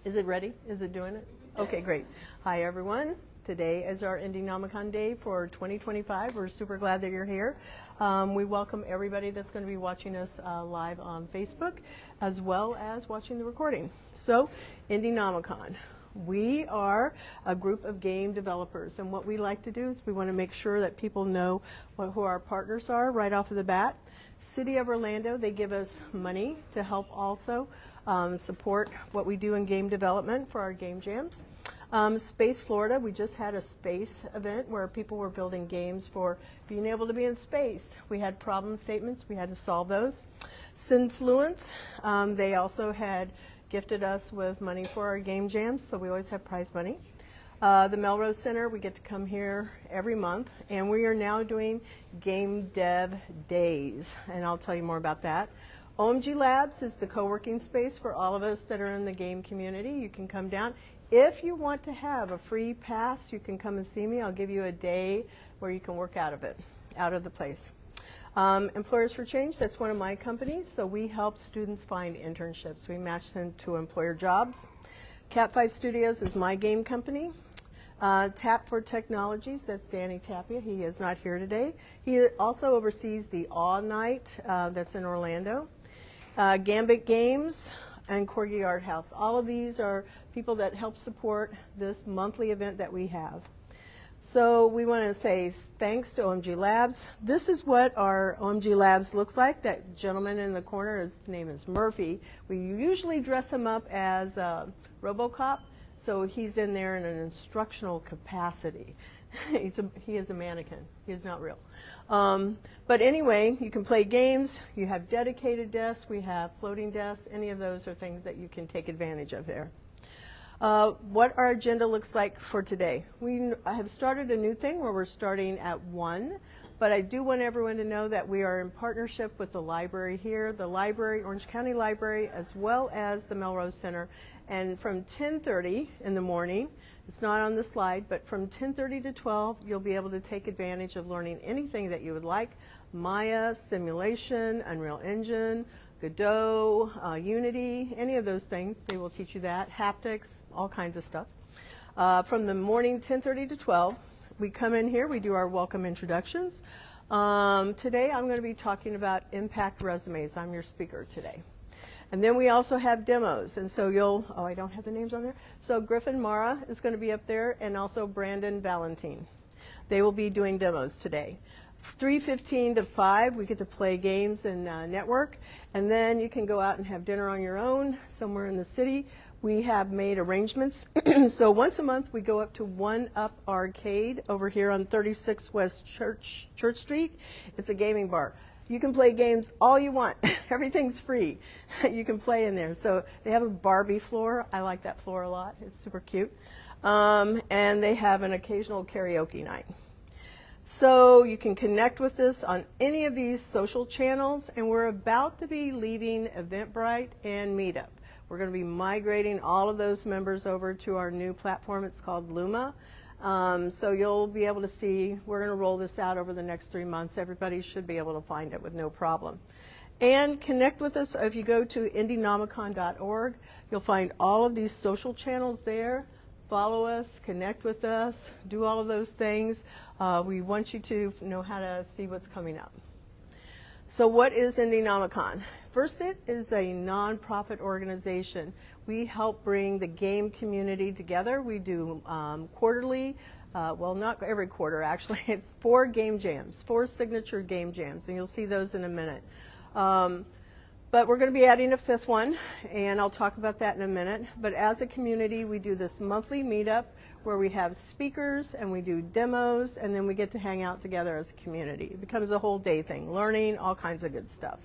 Is it ready? Is it doing it? Okay, great. Hi, everyone. Today is our Indienomicon Day for 2025. We're super glad that you're here. We welcome everybody that's going to be watching us live on Facebook, as well as watching the recording. So, Indienomicon. We are a group of game developers, and what we like to do is we want to make sure that people know who our partners are right off of the bat. City of Orlando, they give us money to help also support what we do in game development for our game jams. Space Florida, we just had a space event where people were building games for being able to be in space. We had problem statements, we had to solve those. Synfluence, they also had gifted us with money for our game jams, so we always have prize money. The Melrose Center, we get to come here every month, and we are now doing Game Dev Days, and I'll tell you more about that. OMG Labs is the co-working space for all of us that are in the game community. You can come down. If you want to have a free pass, you can come and see me. I'll give you a day where you can work out of it, out of the place. Employers for Change, that's one of my companies, so we help students find internships. We match them to employer jobs. Cat5 Studios is my game company. Tap for Technologies, that's Danny Tapia. He is not here today. He also oversees the Awe Night that's in Orlando. Gambit Games and Corgi Art House. All of these are people that help support this monthly event that we have. So we want to say thanks to OMG Labs. This is what our OMG Labs looks like. That gentleman in the corner, his name is Murphy. We usually dress him up as RoboCop, so he's in there in an instructional capacity. He is a mannequin. He is not real. But anyway, you can play games. You have dedicated desks. We have floating desks. Any of those are things that you can take advantage of there. What our agenda looks like for today. I have started a new thing where we're starting at 1, but I do want everyone to know that we are in partnership with the library here, the library, Orange County Library, as well as the Melrose Center. And from 10:30 in the morning, it's not on the slide, but from 10:30 to 12, you'll be able to take advantage of learning anything that you would like. Maya, simulation, Unreal Engine, Godot, Unity, any of those things, they will teach you that. Haptics, all kinds of stuff. From the morning 10:30 to 12, we come in here, we do our welcome introductions. Today I'm going to be talking about impact resumes. I'm your speaker today. And then we also have demos, and so I don't have the names on there. So Griffin Mara is going to be up there, and also Brandon Valentine. They will be doing demos today. 3:15 to 5, we get to play games and network, and then you can go out and have dinner on your own somewhere in the city. We have made arrangements. So once a month, we go up to One Up Arcade over here on 36 West Church Street. It's a gaming bar. You can play games all you want. Everything's free. You can play in there. So they have a Barbie floor. I like that floor a lot. It's super cute. And they have an occasional karaoke night. So you can connect with us on any of these social channels, and we're about to be leaving Eventbrite and Meetup. We're going to be migrating all of those members over to our new platform. It's called Luma. So you'll be able to see, we're going to roll this out over the next 3 months. Everybody should be able to find it with no problem. And connect with us. If you go to indienomicon.org, you'll find all of these social channels there. Follow us, connect with us, do all of those things. We want you to know how to see what's coming up. So what is Indienomicon? First, it is a nonprofit organization. We help bring the game community together. We do quarterly, well, not every quarter actually, it's 4 game jams, 4 signature game jams, and you'll see those in a minute. But we're going to be adding a 5th one, and I'll talk about that in a minute. But as a community, we do this monthly meetup where we have speakers and we do demos, and then we get to hang out together as a community. It becomes a whole day thing, learning, all kinds of good stuff.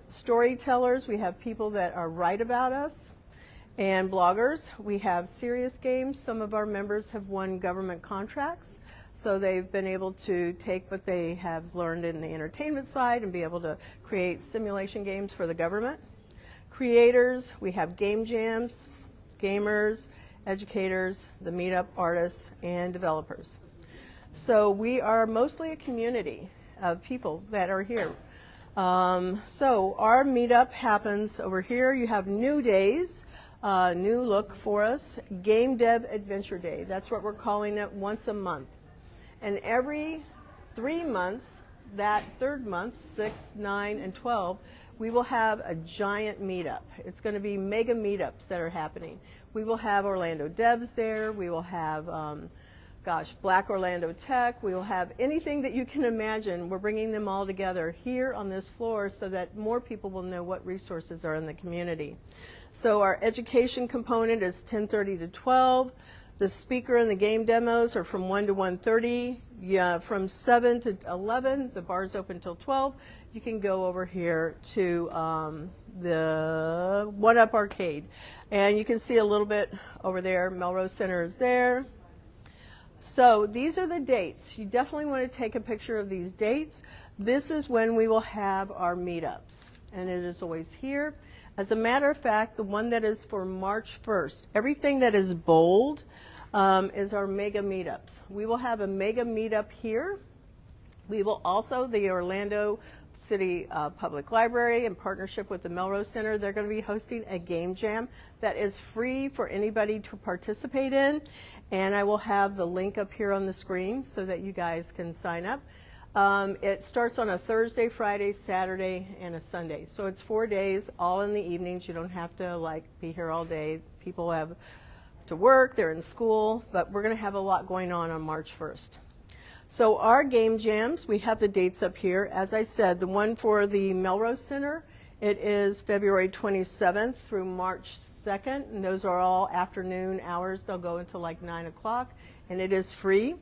Storytellers, we have people that write about us, and bloggers. We have serious games. Some of our members have won government contracts. So they've been able to take what they have learned in the entertainment side and be able to create simulation games for the government. Creators, we have game jams, gamers, educators, the Meetup artists, and developers. So we are mostly a community of people that are here. So our Meetup happens over here. You have new days. new look for us, Game Dev Adventure Day. That's what we're calling it, once a month. And every 3 months, that third month, 6, 9, and 12, we will have a giant meetup. It's going to be mega meetups that are happening. We will have Orlando devs there. We will have, Black Orlando Tech. We will have anything that you can imagine. We're bringing them all together here on this floor so that more people will know what resources are in the community. So our education component is 10:30 to 12. The speaker and the game demos are from 1 to 1:30. Yeah, from 7 to 11, the bar's open till 12. You can go over here to the One Up Arcade. And you can see a little bit over there. Melrose Center is there. So these are the dates. You definitely want to take a picture of these dates. This is when we will have our meetups. And it is always here. As a matter of fact, the one that is for March 1st, everything that is bold is our mega meetups. We will have a mega meetup here. We will also, the Orlando City Public Library, in partnership with the Melrose Center, they're going to be hosting a game jam that is free for anybody to participate in. And I will have the link up here on the screen so that you guys can sign up. It starts on a Thursday, Friday, Saturday, and a Sunday. So it's 4 days, all in the evenings. You don't have to be here all day. People have to work, they're in school, but we're going to have a lot going on March 1st. So our game jams, we have the dates up here. As I said, the one for the Melrose Center, it is February 27th through March 2nd, and those are all afternoon hours. They'll go until like 9 o'clock, and it is free.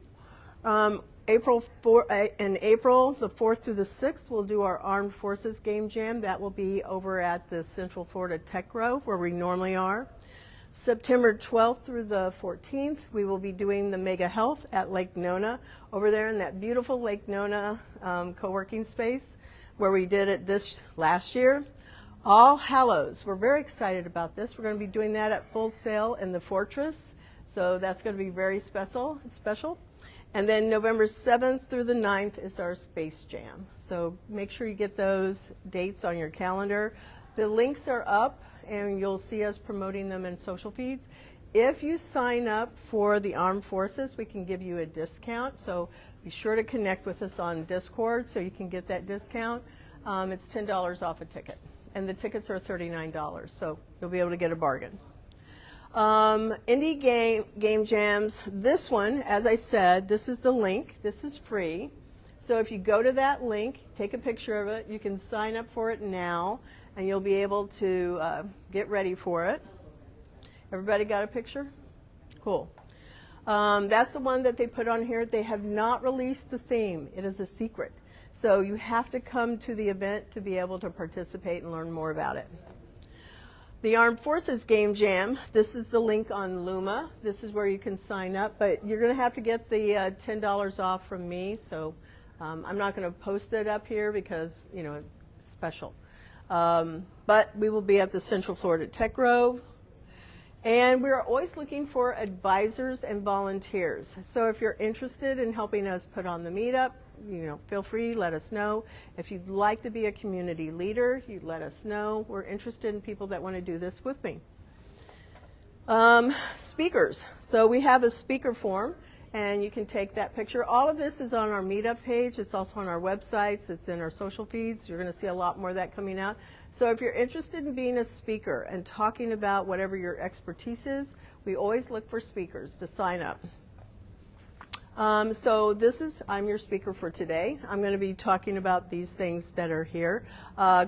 In April, the 4th through the 6th, we'll do our Armed Forces Game Jam. That will be over at the Central Florida Tech Grove, where we normally are. September 12th through the 14th, we will be doing the Mega Health at Lake Nona, over there in that beautiful Lake Nona co-working space, where we did it this last year. All Hallows, we're very excited about this. We're going to be doing that at Full Sail in the Fortress, so that's going to be very special. And then November 7th through the 9th is our Space Jam. So make sure you get those dates on your calendar. The links are up, and you'll see us promoting them in social feeds. If you sign up for the Armed Forces, we can give you a discount. So be sure to connect with us on Discord so you can get that discount. It's $10 off a ticket, and the tickets are $39, so you'll be able to get a bargain. Indie game jams. This one, as I said, this is the link. This is free. So if you go to that link, take a picture of it. You can sign up for it now, and you'll be able to get ready for it. Everybody got a picture? Cool. That's the one that they put on here. They have not released the theme. It is a secret. So you have to come to the event to be able to participate and learn more about it. The Armed Forces Game Jam, this is the link on Luma. This is where you can sign up, but you're going to have to get the $10 off from me. So I'm not going to post it up here because, it's special. But we will be at the Central Florida Tech Grove. And we're always looking for advisors and volunteers. So if you're interested in helping us put on the meetup, feel free, let us know. If you'd like to be a community leader, you let us know. We're interested in people that want to do this with me. Speakers. So we have a speaker form, and you can take that picture. All of this is on our meetup page. It's also on our websites. It's in our social feeds. You're going to see a lot more of that coming out. So if you're interested in being a speaker and talking about whatever your expertise is, we always look for speakers to sign up. I'm your speaker for today. I'm going to be talking about these things that are here.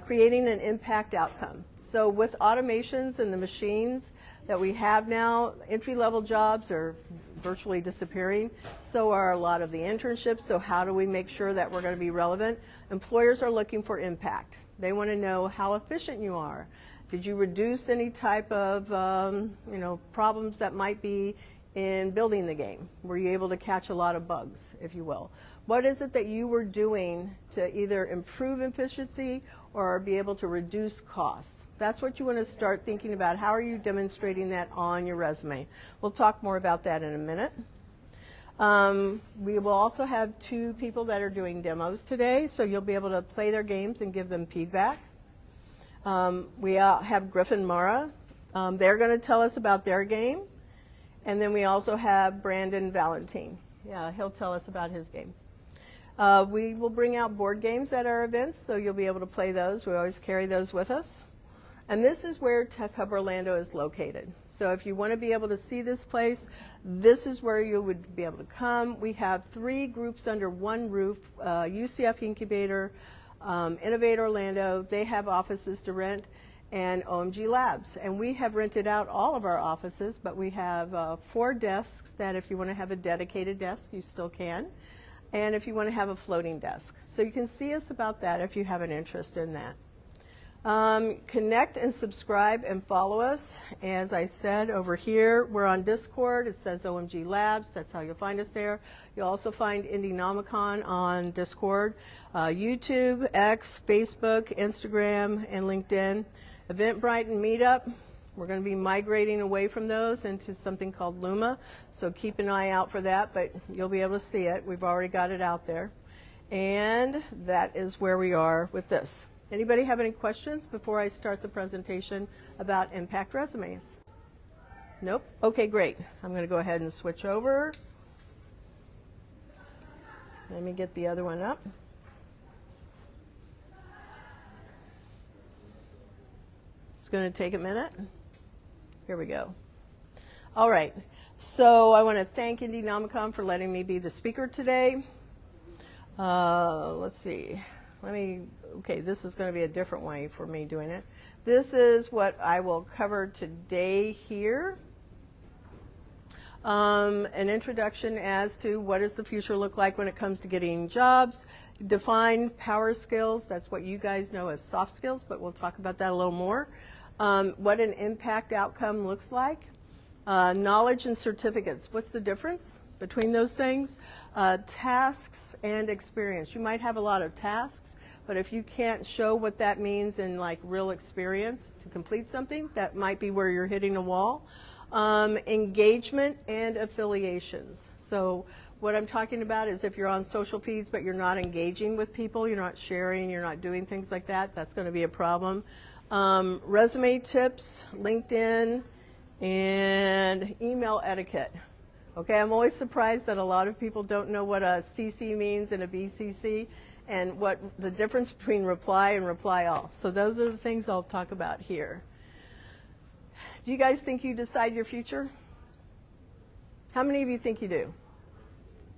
Creating an impact outcome. So with automations and the machines that we have now, entry-level jobs are virtually disappearing. So are a lot of the internships. So how do we make sure that we're going to be relevant? Employers are looking for impact. They want to know how efficient you are. Did you reduce any type of problems that might be in building the game? Were you able to catch a lot of bugs, if you will? What is it that you were doing to either improve efficiency or be able to reduce costs? That's what you want to start thinking about. How are you demonstrating that on your resume? We'll talk more about that in a minute. We will also have 2 people that are doing demos today, so you'll be able to play their games and give them feedback. We have Griffin Mara They're going to tell us about their game. And then we also have Brandon Valentine. Yeah, he'll tell us about his game. We will bring out board games at our events, so you'll be able to play those. We always carry those with us. And this is where Tech Hub Orlando is located. So if you want to be able to see this place, this is where you would be able to come. We have 3 groups under one roof, UCF Incubator, Innovate Orlando, they have offices to rent, and OMG Labs. And we have rented out all of our offices, but we have 4 desks that if you want to have a dedicated desk, you still can. And if you want to have a floating desk. So you can see us about that if you have an interest in that. Connect and subscribe and follow us. As I said, over here, we're on Discord. It says OMG Labs. That's how you'll find us there. You'll also find Indienomicon on Discord, YouTube, X, Facebook, Instagram, and LinkedIn. Eventbrite and Meetup. We're going to be migrating away from those into something called Luma. So keep an eye out for that, but you'll be able to see it. We've already got it out there. And that is where we are with this. Anybody have any questions before I start the presentation about impact resumes? Nope? Okay, great. I'm going to go ahead and switch over. Let me get the other one up. It's going to take a minute. Here we go. All right. So I want to thank Indienomicon for letting me be the speaker today. Let's see. Okay, this is going to be a different way for me doing it. This is what I will cover today here. An introduction as to what does the future look like when it comes to getting jobs. Define power skills. That's what you guys know as soft skills, but we'll talk about that a little more. What an impact outcome looks like. Knowledge and certificates. What's the difference between those things? Tasks and experience. You might have a lot of tasks, but if you can't show what that means in like real experience to complete something, that might be where you're hitting a wall. Engagement and affiliations. So what I'm talking about is if you're on social feeds but you're not engaging with people, you're not sharing, you're not doing things like that, that's going to be a problem. Resume tips, LinkedIn, and email etiquette. Okay, I'm always surprised that a lot of people don't know what a CC means and a BCC and what the difference between reply and reply all. So those are the things I'll talk about here. Do you guys think you decide your future? How many of you think you do?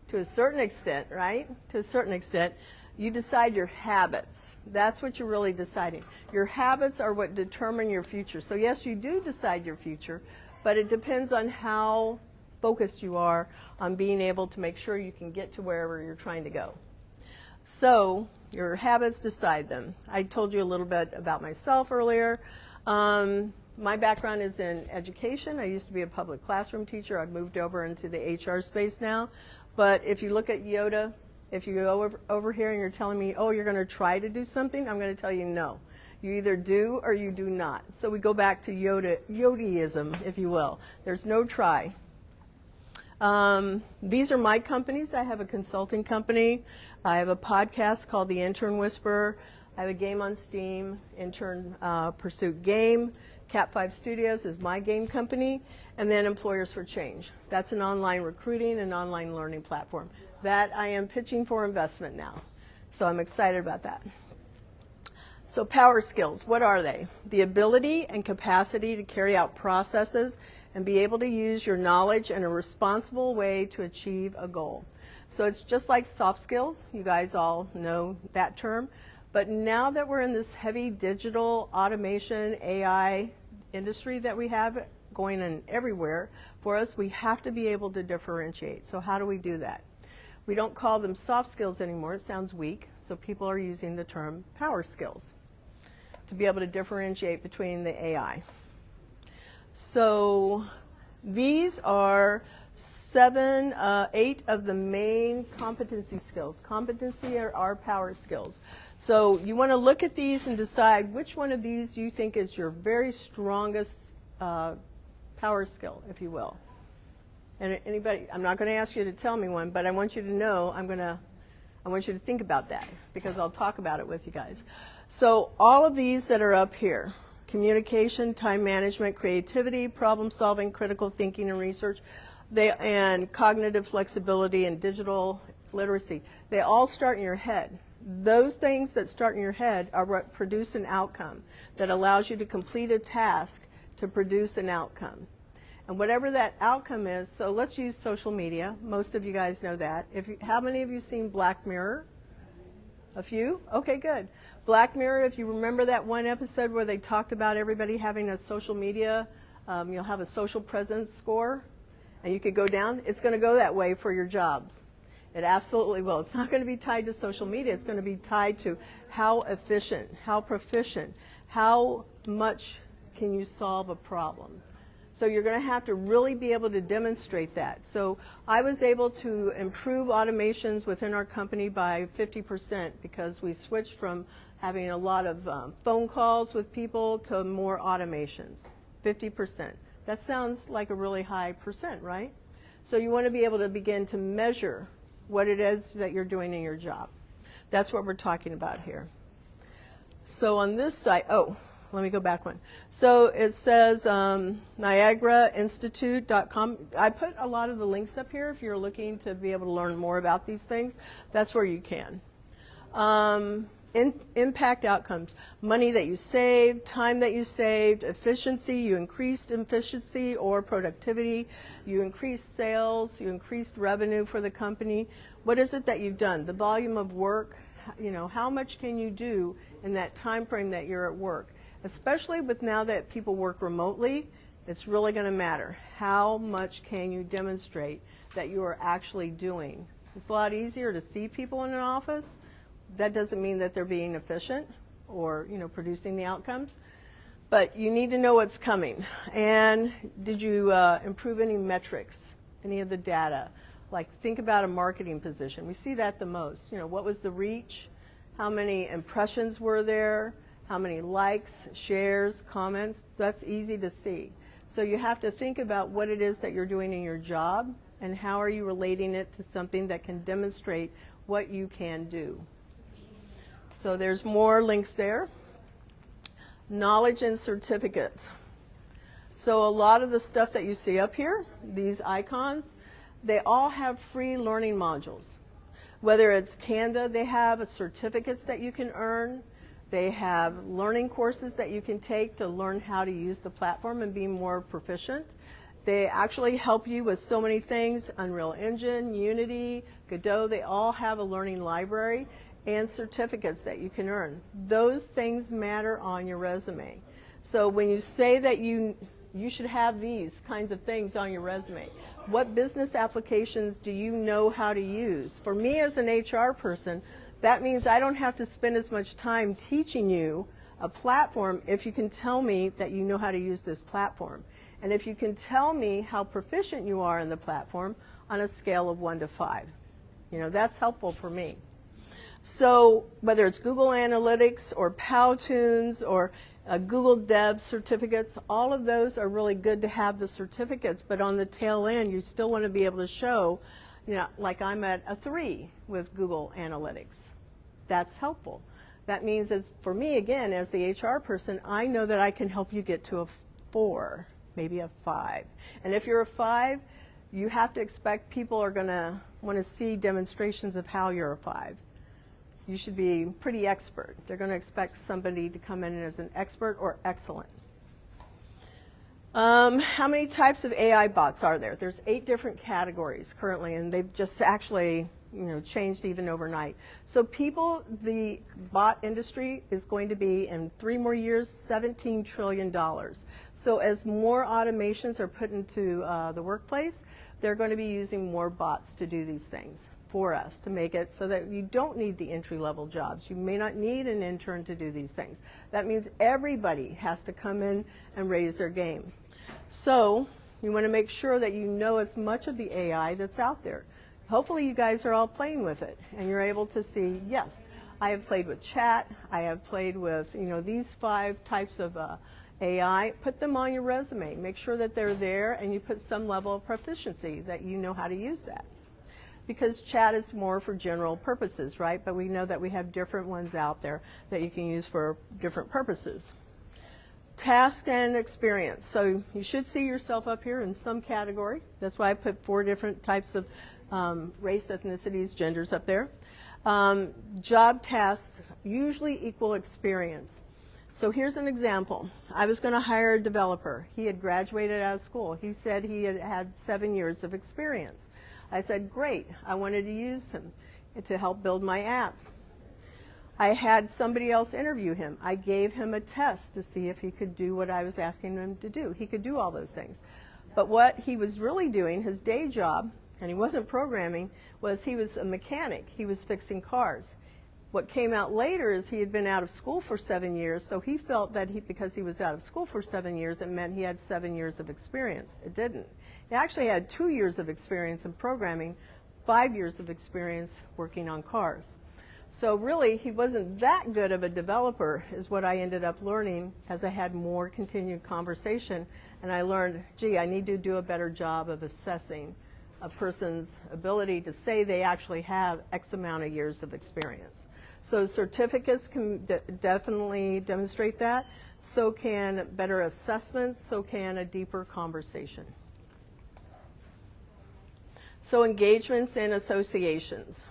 To a certain extent, right? To a certain extent. You decide your habits. That's what you're really deciding. Your habits are what determine your future. So yes, you do decide your future, but it depends on how focused you are on being able to make sure you can get to wherever you're trying to go. So your habits decide them. I told you a little bit about myself earlier. My background is in education. I used to be a public classroom teacher. I've moved over into the HR space now. But if you look at Yoda, if you go over here and you're telling me, oh, you're going to try to do something, I'm going to tell you no. You either do or you do not. So we go back to Yodaism, if you will. There's no try. These are my companies. I have a consulting company. I have a podcast called The Intern Whisperer. I have a game on Steam, Intern Pursuit Game. Cat5 Studios is my game company. And then Employers for Change. That's an online recruiting and online learning platform that I am pitching for investment now. So I'm excited about that. So power skills, what are they? The ability and capacity to carry out processes and be able to use your knowledge in a responsible way to achieve a goal. So it's just like soft skills. You guys all know that term. But now that we're in this heavy digital automation, AI industry that we have going in everywhere, for us, we have to be able to differentiate. So how do we do that? We don't call them soft skills anymore. It sounds weak. So people are using the term power skills to be able to differentiate between the AI. So these are 8 of the main competency skills. Competency are our power skills. So you want to look at these and decide which one of these you think is your very strongest power skill, if you will. And anybody, I'm not going to ask you to tell me one, but I want you to know, I want you to think about that because I'll talk about it with you guys. So all of these that are up here, communication, time management, creativity, problem solving, critical thinking and research, and cognitive flexibility and digital literacy. They all start in your head. Those things that start in your head are what produce an outcome that allows you to complete a task to produce an outcome. And whatever that outcome is, so let's use social media. Most of you guys know that. How many of you seen Black Mirror? A few? Okay, good. Black Mirror, if you remember that one episode where they talked about everybody having a social media, you'll have a social presence score, and you could go down. It's going to go that way for your jobs. It absolutely will. It's not going to be tied to social media. It's going to be tied to how efficient, how proficient, how much can you solve a problem. So you're going to have to really be able to demonstrate that. So I was able to improve automations within our company by 50% because we switched from having a lot of phone calls with people to more automations, 50%. That sounds like a really high percent, right? So you want to be able to begin to measure what it is that you're doing in your job. That's what we're talking about here. So on this side, let me go back one. So it says NiagaraInstitute.com. I put a lot of the links up here if you're looking to be able to learn more about these things. That's where you can. Impact outcomes. Money that you saved, time that you saved, efficiency, you increased efficiency or productivity, you increased sales, you increased revenue for the company. What is it that you've done? The volume of work, how much can you do in that time frame that you're at work? Especially with now that people work remotely, it's really going to matter. How much can you demonstrate that you are actually doing? It's a lot easier to see people in an office. That doesn't mean that they're being efficient or producing the outcomes. But you need to know what's coming. And did you improve any metrics, any of the data? Like think about a marketing position. We see that the most. What was the reach? How many impressions were there? How many likes, shares, comments? That's easy to see. So you have to think about what it is that you're doing in your job and how are you relating it to something that can demonstrate what you can do. So there's more links there. Knowledge and certificates. So a lot of the stuff that you see up here, these icons, they all have free learning modules. Whether it's Canva, they have certificates that you can earn. They have learning courses that you can take to learn how to use the platform and be more proficient. They actually help you with so many things, Unreal Engine, Unity, Godot, they all have a learning library and certificates that you can earn. Those things matter on your resume. So when you say that you should have these kinds of things on your resume, what business applications do you know how to use? For me as an HR person, that means I don't have to spend as much time teaching you a platform if you can tell me that you know how to use this platform. And if you can tell me how proficient you are in the platform on a scale of 1 to 5. That's helpful for me. So whether it's Google Analytics or Powtoons or Google Dev certificates, all of those are really good to have the certificates, but on the tail end you still want to be able to show like I'm at a 3 with Google Analytics. That's helpful. That means for me, again, as the HR person, I know that I can help you get to a 4, maybe a 5. And if you're a 5, you have to expect people are going to want to see demonstrations of how you're a 5. You should be pretty expert. They're going to expect somebody to come in as an expert or excellent. How many types of AI bots are there? There's 8 different categories currently, and they've just actually changed even overnight. So the bot industry is going to be, in 3 more years, $17 trillion. So as more automations are put into the workplace, they're going to be using more bots to do these things for us, to make it so that you don't need the entry-level jobs. You may not need an intern to do these things. That means everybody has to come in and raise their game. So you want to make sure that you know as much of the AI that's out there. Hopefully you guys are all playing with it and you're able to see, yes, I have played with chat, I have played with these 5 types of AI. Put them on your resume. Make sure that they're there and you put some level of proficiency that you know how to use that. Because chat is more for general purposes, right? But we know that we have different ones out there that you can use for different purposes. task and experience. So you should see yourself up here in some category. That's why I put 4 different types of race, ethnicities, genders up there. Job tasks usually equal experience. So here's an example. I was going to hire a developer. He had graduated out of school. He said he had had 7 years of experience. I said, great. I wanted to use him to help build my app. I had somebody else interview him. I gave him a test to see if he could do what I was asking him to do. He could do all those things. But what he was really doing, his day job, and he wasn't programming, was he was a mechanic. He was fixing cars. What came out later is he had been out of school for 7 years, so he felt that because he was out of school for 7 years, it meant he had 7 years of experience. It didn't. He actually had 2 years of experience in programming, 5 years of experience working on cars. So really, he wasn't that good of a developer, is what I ended up learning as I had more continued conversation. And I learned, gee, I need to do a better job of assessing a person's ability to say they actually have X amount of years of experience. So certificates can definitely demonstrate that. So can better assessments, so can a deeper conversation. So engagements and associations.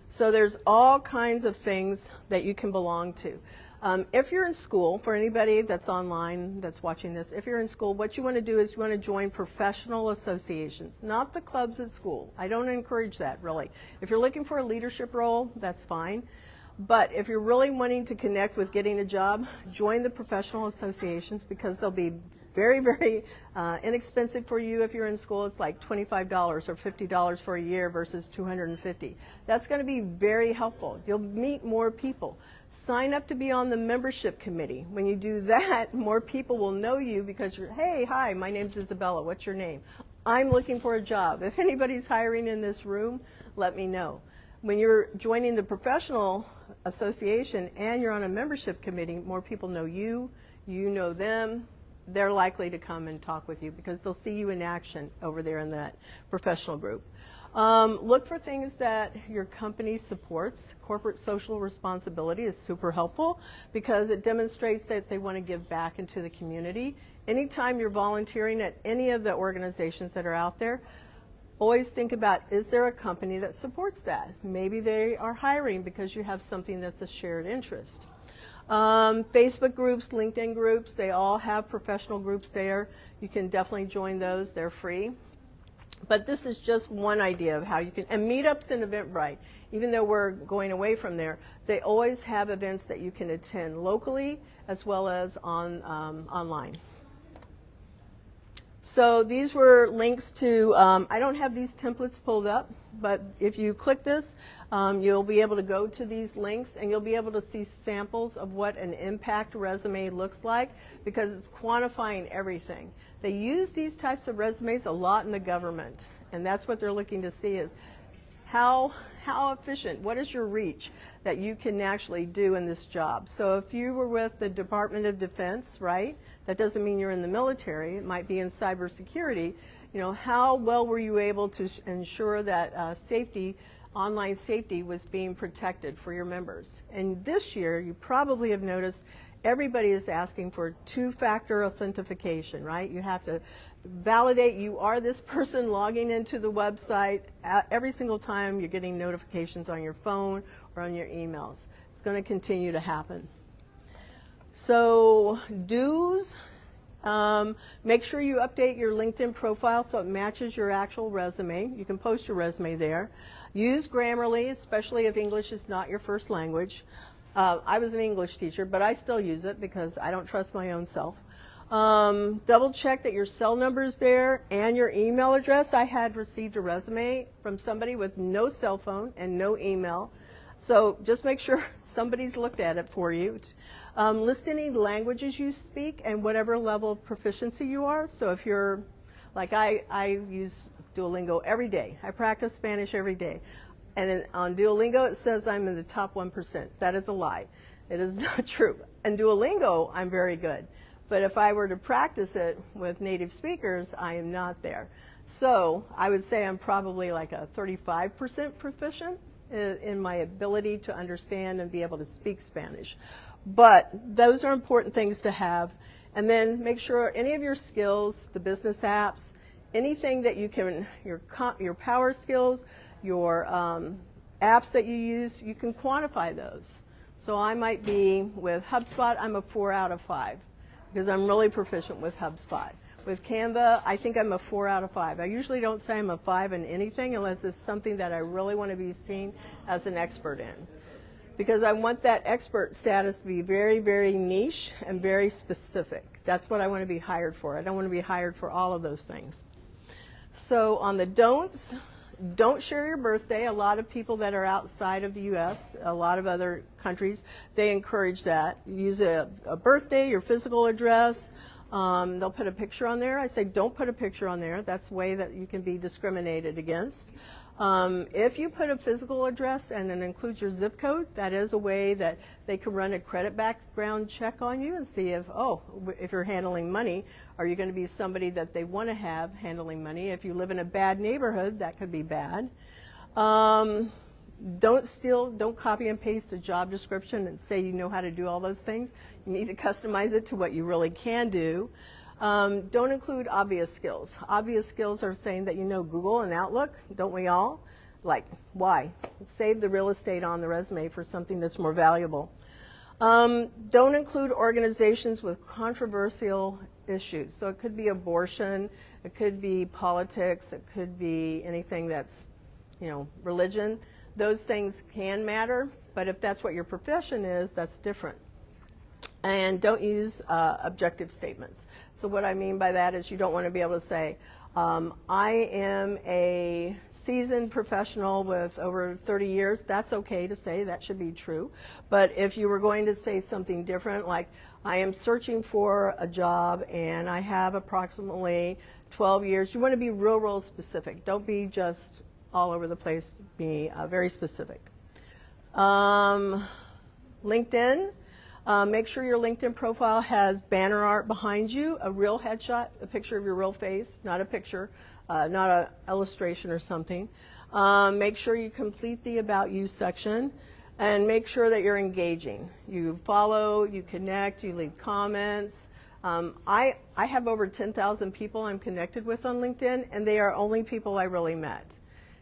So there's all kinds of things that you can belong to. If you're in school, for anybody that's online that's watching this, if you're in school, what you want to do is you want to join professional associations, not the clubs at school. I don't encourage that, really. If you're looking for a leadership role, that's fine. But if you're really wanting to connect with getting a job, join the professional associations because they'll be very, very inexpensive for you if you're in school. It's like $25 or $50 for a year versus $250. That's going to be very helpful. You'll meet more people. Sign up to be on the membership committee. When you do that, more people will know you because you're, hey, hi, my name's Isabella. What's your name? I'm looking for a job. If anybody's hiring in this room, let me know. When you're joining the professional association and you're on a membership committee, more people know you, you know them. They're likely to come and talk with you because they'll see you in action over there in that professional group. Look for things that your company supports. Corporate social responsibility is super helpful because it demonstrates that they want to give back into the community. Anytime you're volunteering at any of the organizations that are out there, always think about, is there a company that supports that? Maybe they are hiring because you have something that's a shared interest. Facebook groups, LinkedIn groups, they all have professional groups there. You can definitely join those. They're free. But this is just one idea of how you can, and Meetups and Eventbrite, even though we're going away from there, they always have events that you can attend locally as well as online. So these were links to, I don't have these templates pulled up, but if you click this, you'll be able to go to these links and you'll be able to see samples of what an impact resume looks like because it's quantifying everything. They use these types of resumes a lot in the government, and that's what they're looking to see is how efficient, what is your reach that you can actually do in this job. So if you were with the Department of Defense, right, that doesn't mean you're in the military, it might be in cybersecurity, you know, how well were you able to ensure that safety, online safety was being protected for your members. And this year, you probably have noticed everybody is asking for two-factor authentication, right? You have to validate you are this person logging into the website. Every single time you're getting notifications on your phone or on your emails. It's going to continue to happen. So do's, make sure you update your LinkedIn profile so it matches your actual resume. You can post your resume there. Use Grammarly, especially if English is not your first language. I was an English teacher, but I still use it because I don't trust my own self. Double check that your cell number is there and your email address. I had received a resume from somebody with no cell phone and no email. So just make sure somebody's looked at it for you. List any languages you speak and whatever level of proficiency you are. So if you're, like I use Duolingo every day. I practice Spanish every day. And on Duolingo, it says I'm in the top 1%. That is a lie. It is not true. In Duolingo, I'm very good. But if I were to practice it with native speakers, I am not there. So I would say I'm probably like a 35% proficient in my ability to understand and be able to speak Spanish. But those are important things to have. And then make sure any of your skills, the business apps, anything that you can, your power skills, your apps that you use, you can quantify those. So I might be with HubSpot, I'm a 4 out of 5 because I'm really proficient with HubSpot. With Canva, I think I'm a 4 out of 5. I usually don't say I'm a 5 in anything unless it's something that I really want to be seen as an expert in. Because I want that expert status to be very, very niche and very specific. That's what I want to be hired for. I don't want to be hired for all of those things. So on the don'ts, don't share your birthday. A lot of people that are outside of the U.S., a lot of other countries, they encourage that. Use a birthday, your physical address. They'll put a picture on there. I say don't put a picture on there. That's a way that you can be discriminated against. If you put a physical address and it includes your zip code, that is a way that they can run a credit background check on you and see if, if you're handling money, are you going to be somebody that they want to have handling money? If you live in a bad neighborhood, that could be bad. Don't steal, don't copy and paste a job description and say you know how to do all those things. You need to customize it to what you really can do. Don't include obvious skills. Obvious skills are saying that you know Google and Outlook, don't we all? Like, why? Save the real estate on the resume for something that's more valuable. Don't include organizations with controversial issues. So it could be abortion, it could be politics, it could be anything that's, religion. Those things can matter, but if that's what your profession is, that's different. And don't use objective statements. So what I mean by that is you don't want to be able to say, I am a seasoned professional with over 30 years. That's okay to say. That should be true. But if you were going to say something different, like I am searching for a job and I have approximately 12 years, you want to be real, real specific. Don't be just all over the place. Be very specific. LinkedIn. Make sure your LinkedIn profile has banner art behind you, a real headshot, a picture of your real face, not a picture, not an illustration or something. Make sure you complete the About You section, and make sure that you're engaging. You follow, you connect, you leave comments. I have over 10,000 people I'm connected with on LinkedIn, and they are only people I really met.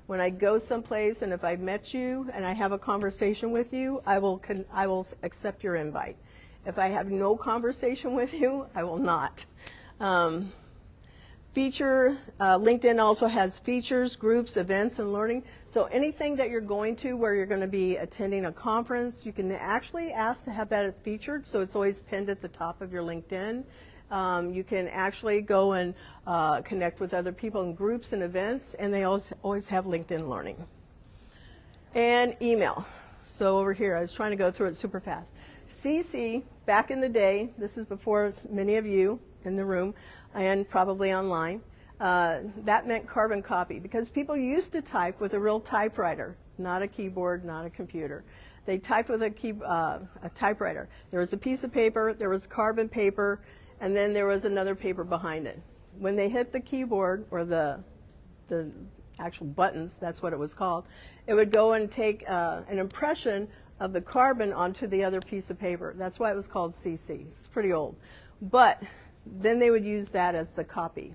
When I go someplace and if I've met you and I have a conversation with you, I will accept your invite. If I have no conversation with you, I will not. LinkedIn also has features, groups, events, and learning. So anything that you're going to where you're going to be attending a conference, you can actually ask to have that featured, so it's always pinned at the top of your LinkedIn. You can actually go and connect with other people in groups and events, and they always have LinkedIn Learning. And email. So over here, I was trying to go through it super fast. CC, back in the day, this is before many of you in the room and probably online, that meant carbon copy because people used to type with a real typewriter, not a keyboard, not a computer. They typed with a typewriter. There was a piece of paper, there was carbon paper, and then there was another paper behind it. When they hit the keyboard, or the actual buttons, that's what it was called, it would go and take an impression of the carbon onto the other piece of paper. That's why it was called CC. It's pretty old. But then they would use that as the copy.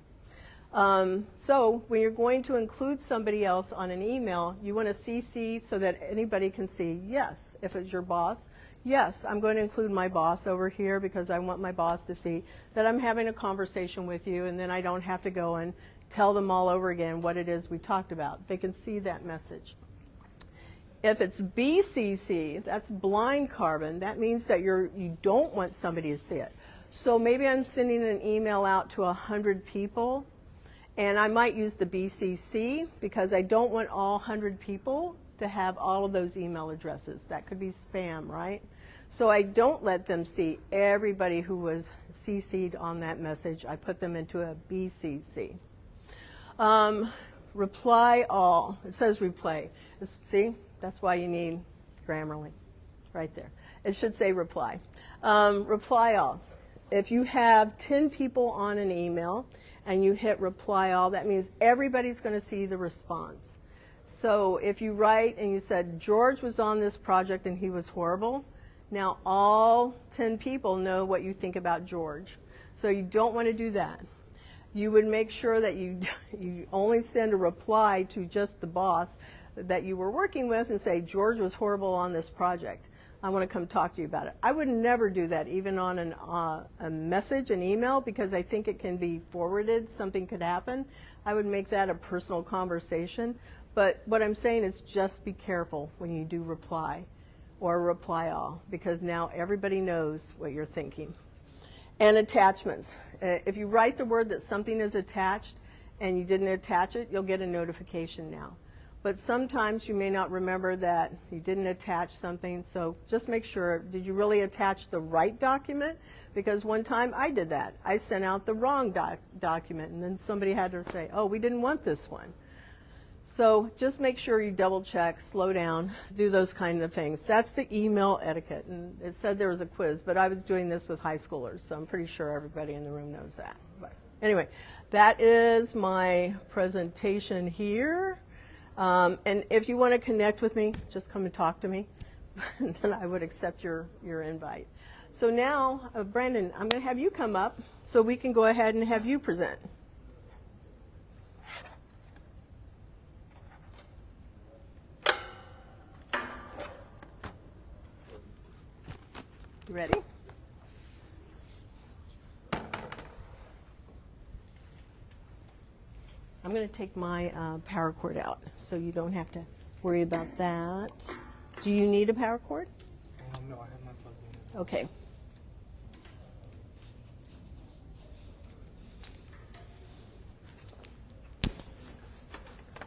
So when you're going to include somebody else on an email, you want to CC so that anybody can see, yes, if it's your boss, yes, I'm going to include my boss over here because I want my boss to see that I'm having a conversation with you, and then I don't have to go and tell them all over again what it is we talked about. They can see that message. If it's BCC, that's blind carbon, that means that you don't want somebody to see it. So maybe I'm sending an email out to 100 people, and I might use the BCC because I don't want all 100 people to have all of those email addresses. That could be spam, right? So I don't let them see everybody who was CC'd on that message. I put them into a BCC. Reply all. It says replay. See, that's why you need Grammarly right there. It should say reply. Reply all. If you have 10 people on an email and you hit reply all, that means everybody's going to see the response. So if you write and you said, George was on this project and he was horrible, now all 10 people know what you think about George. So you don't want to do that. You would make sure that you only send a reply to just the boss that you were working with and say, George was horrible on this project. I want to come talk to you about it. I would never do that, even on a message, an email, because I think it can be forwarded. Something could happen. I would make that a personal conversation. But what I'm saying is just be careful when you do reply or reply all, because now everybody knows what you're thinking. And attachments. If you write the word that something is attached and you didn't attach it, you'll get a notification now. But sometimes you may not remember that you didn't attach something, so just make sure, did you really attach the right document? Because one time I did that. I sent out the wrong document, and then somebody had to say, oh, we didn't want this one. So just make sure you double check, slow down, do those kind of things. That's the email etiquette. And it said there was a quiz, but I was doing this with high schoolers, so I'm pretty sure everybody in the room knows that. But anyway, that is my presentation here. And if you want to connect with me, just come and talk to me, and then I would accept your invite. So now, Brandon, I'm going to have you come up so we can go ahead and have you present. You ready? I'm going to take my power cord out so you don't have to worry about that. Do you need a power cord? No, I have my plug in. Okay.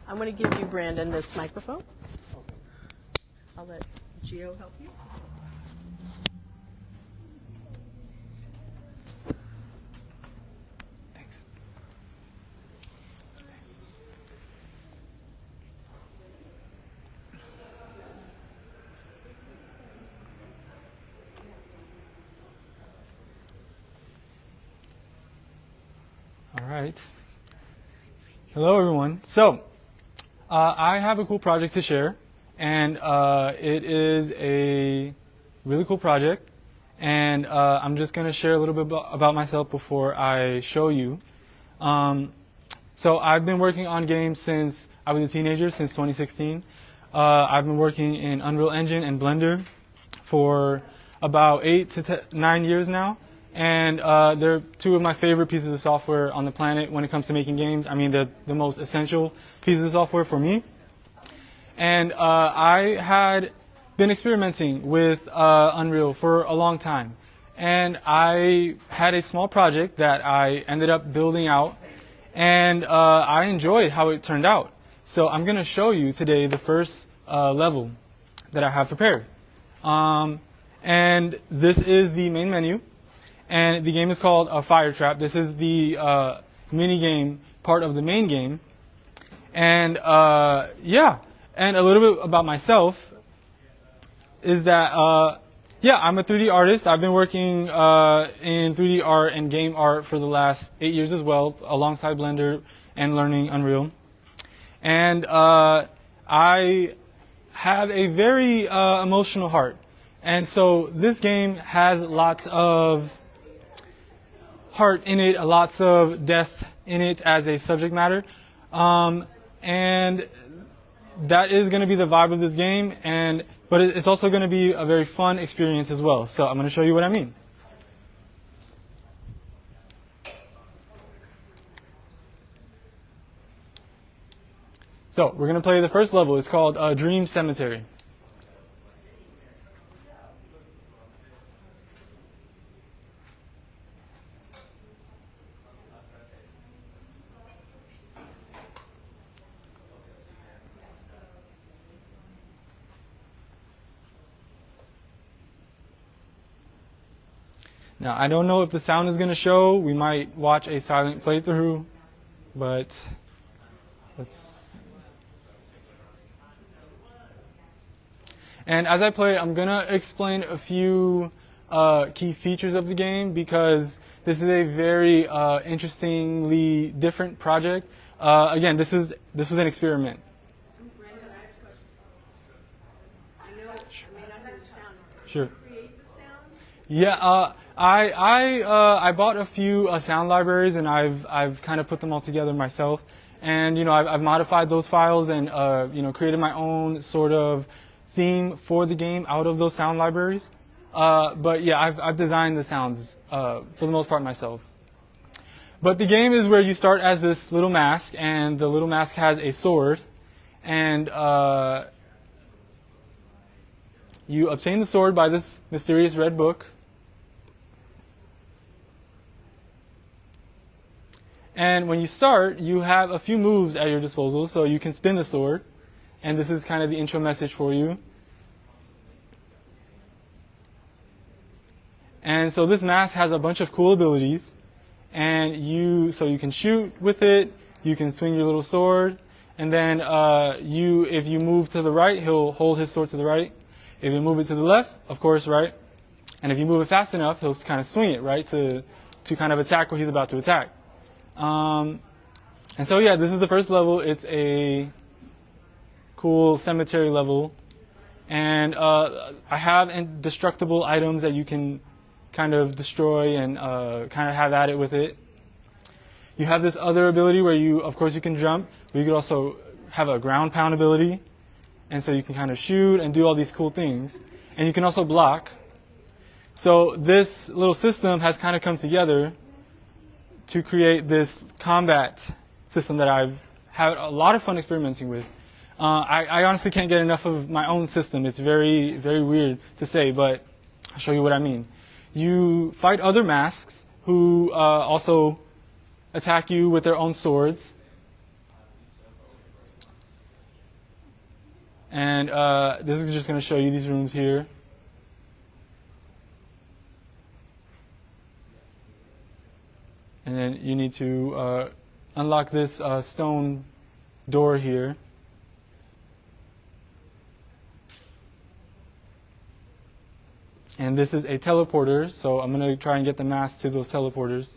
I'm going to give you, Brandon, this microphone. Okay. I'll let Gio help you. Thanks. All right. Hello, everyone. So, I have a cool project to share, and it is a really cool project, and I'm just going to share a little bit about myself before I show you. So I've been working on games since I was a teenager, since 2016. I've been working in Unreal Engine and Blender for about 8 to 9 years now. And they're two of my favorite pieces of software on the planet when it comes to making games. I mean, they're the most essential pieces of software for me. And I had been experimenting with Unreal for a long time. And I had a small project that I ended up building out. And I enjoyed how it turned out. So I'm going to show you today the first level that I have prepared. And this is the main menu. And the game is called Fire Trap. This is the mini game part of the main game. And yeah, and a little bit about myself is that, yeah, I'm a 3D artist. I've been working in 3D art and game art for the last 8 years as well, alongside Blender and learning Unreal. And I have a very emotional heart. And so this game has lots of heart in it, lots of death in it as a subject matter, and that is going to be the vibe of this game. But it's also going to be a very fun experience as well. So I'm going to show you what I mean. So we're going to play the first level. It's called Dream Cemetery. Now, I don't know if the sound is going to show. We might watch a silent playthrough, but let's... And as I play, I'm going to explain a few key features of the game because this is a very interestingly different project. Again, this was an experiment. Brandon, I have a question. I know it may not have the sound. Sure. Did you create the sound? Yeah, I bought a few sound libraries, and I've kind of put them all together myself, and I've modified those files and created my own sort of theme for the game out of those sound libraries. But yeah, I've designed the sounds for the most part myself. But the game is where you start as this little mask, and the little mask has a sword, and you obtain the sword by this mysterious red book. And when you start, you have a few moves at your disposal, so you can spin the sword, and this is kind of the intro message for you. And so this mask has a bunch of cool abilities, and you can shoot with it, you can swing your little sword, and then if you move to the right, he'll hold his sword to the right. If you move it to the left, of course, right. And if you move it fast enough, he'll kind of swing it, right, to kind of attack what he's about to attack. And so yeah, this is the first level. It's a cool cemetery level, and I have indestructible items that you can kind of destroy and kind of have at it with it. You have this other ability where of course you can jump, but you could also have a ground pound ability, and so you can kind of shoot and do all these cool things, and you can also block. So this little system has kind of come together to create this combat system that I've had a lot of fun experimenting with. I honestly can't get enough of my own system. It's very, very weird to say, but I'll show you what I mean. You fight other masks who also attack you with their own swords. And this is just going to show you these rooms here. And then you need to unlock this stone door here. And this is a teleporter, so I'm going to try and get the mask to those teleporters.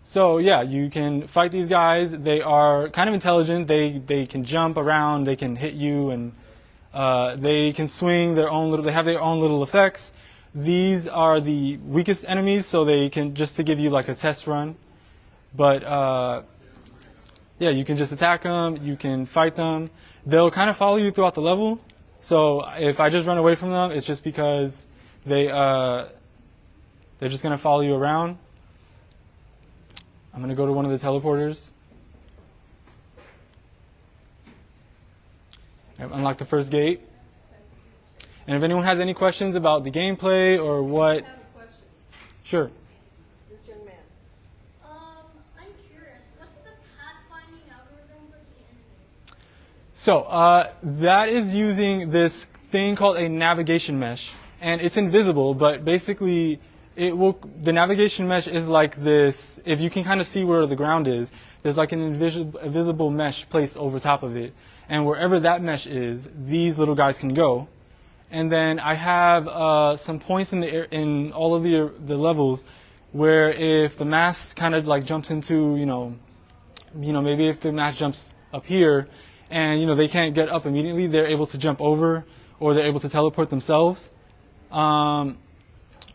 So yeah, you can fight these guys. They are kind of intelligent. They can jump around, they can hit you, and they can swing their own little, they have their own little effects. These are the weakest enemies, so they can, just to give you like a test run. But yeah, you can just attack them, you can fight them. They'll kind of follow you throughout the level. So if I just run away from them, it's just because they're just going to follow you around. I'm going to go to one of the teleporters. I've unlocked the first gate. And if anyone has any questions about the gameplay or what... I have a question. Sure. This young man. I'm curious. What's the pathfinding algorithm for the enemies? So that is using this thing called a navigation mesh. And it's invisible, but basically the navigation mesh is like this. If you can kind of see where the ground is, there's like an invisible mesh placed over top of it. And wherever that mesh is, these little guys can go. And then I have some points in all of the levels where if the mask kind of like jumps into, maybe if the mask jumps up here and, they can't get up immediately, they're able to jump over or they're able to teleport themselves. I'm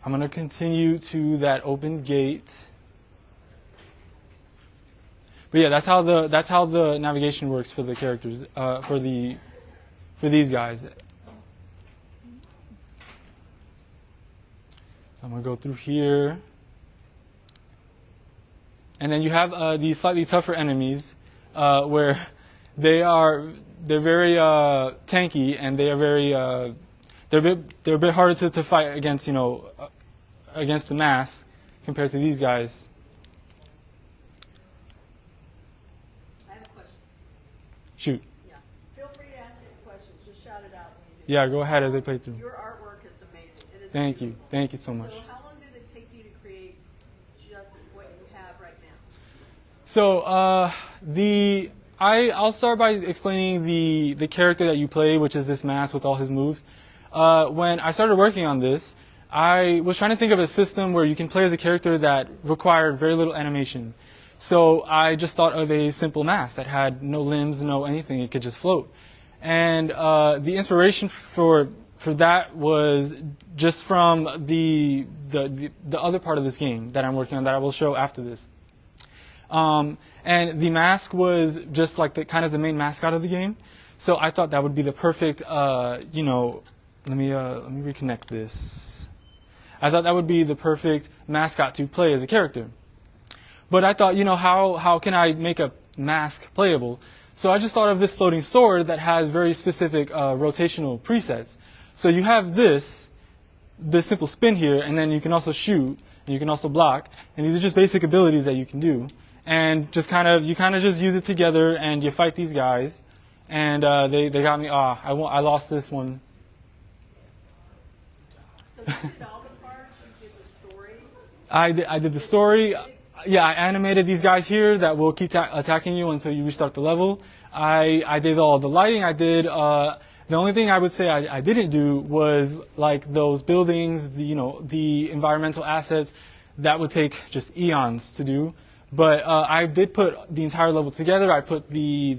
going to continue to that open gate. But yeah, that's how the navigation works for the characters, for these guys. So I'm going to go through here. And then you have these slightly tougher enemies where they're very tanky, and they are very they're a bit harder to fight against, against the mask compared to these guys. I have a question. Shoot. Yeah. Feel free to ask any questions. Just shout it out when you do. Yeah, go ahead as they play through. Your artwork is amazing. It is Thank you. beautiful. Thank you so much. So how long did it take you to create just what you have right now? So I'll start by explaining the character that you play, which is this mask with all his moves. When I started working on this, I was trying to think of a system where you can play as a character that required very little animation. So I just thought of a simple mask that had no limbs, no anything. It could just float. And the inspiration for for that was just from the other part of this game that I'm working on that I will show after this. And the mask was just like the kind of the main mascot of the game. So I thought that would be the perfect, you know, let me reconnect this. I thought that would be the perfect mascot to play as a character. But I thought, you know, how can I make a mask playable? So I just thought of this floating sword that has very specific rotational presets. So you have this simple spin here, and then you can also shoot, and you can also block, and these are just basic abilities that you can do. And just you kind of just use it together, and you fight these guys. And they got me. I lost this one. So you did all the parts. You did the story. I did the story. Yeah, I animated these guys here that will keep attacking you until you restart the level. I did all the lighting. I did. The only thing I would say I didn't do was like those buildings, the environmental assets that would take just eons to do. But I did put the entire level together. I put the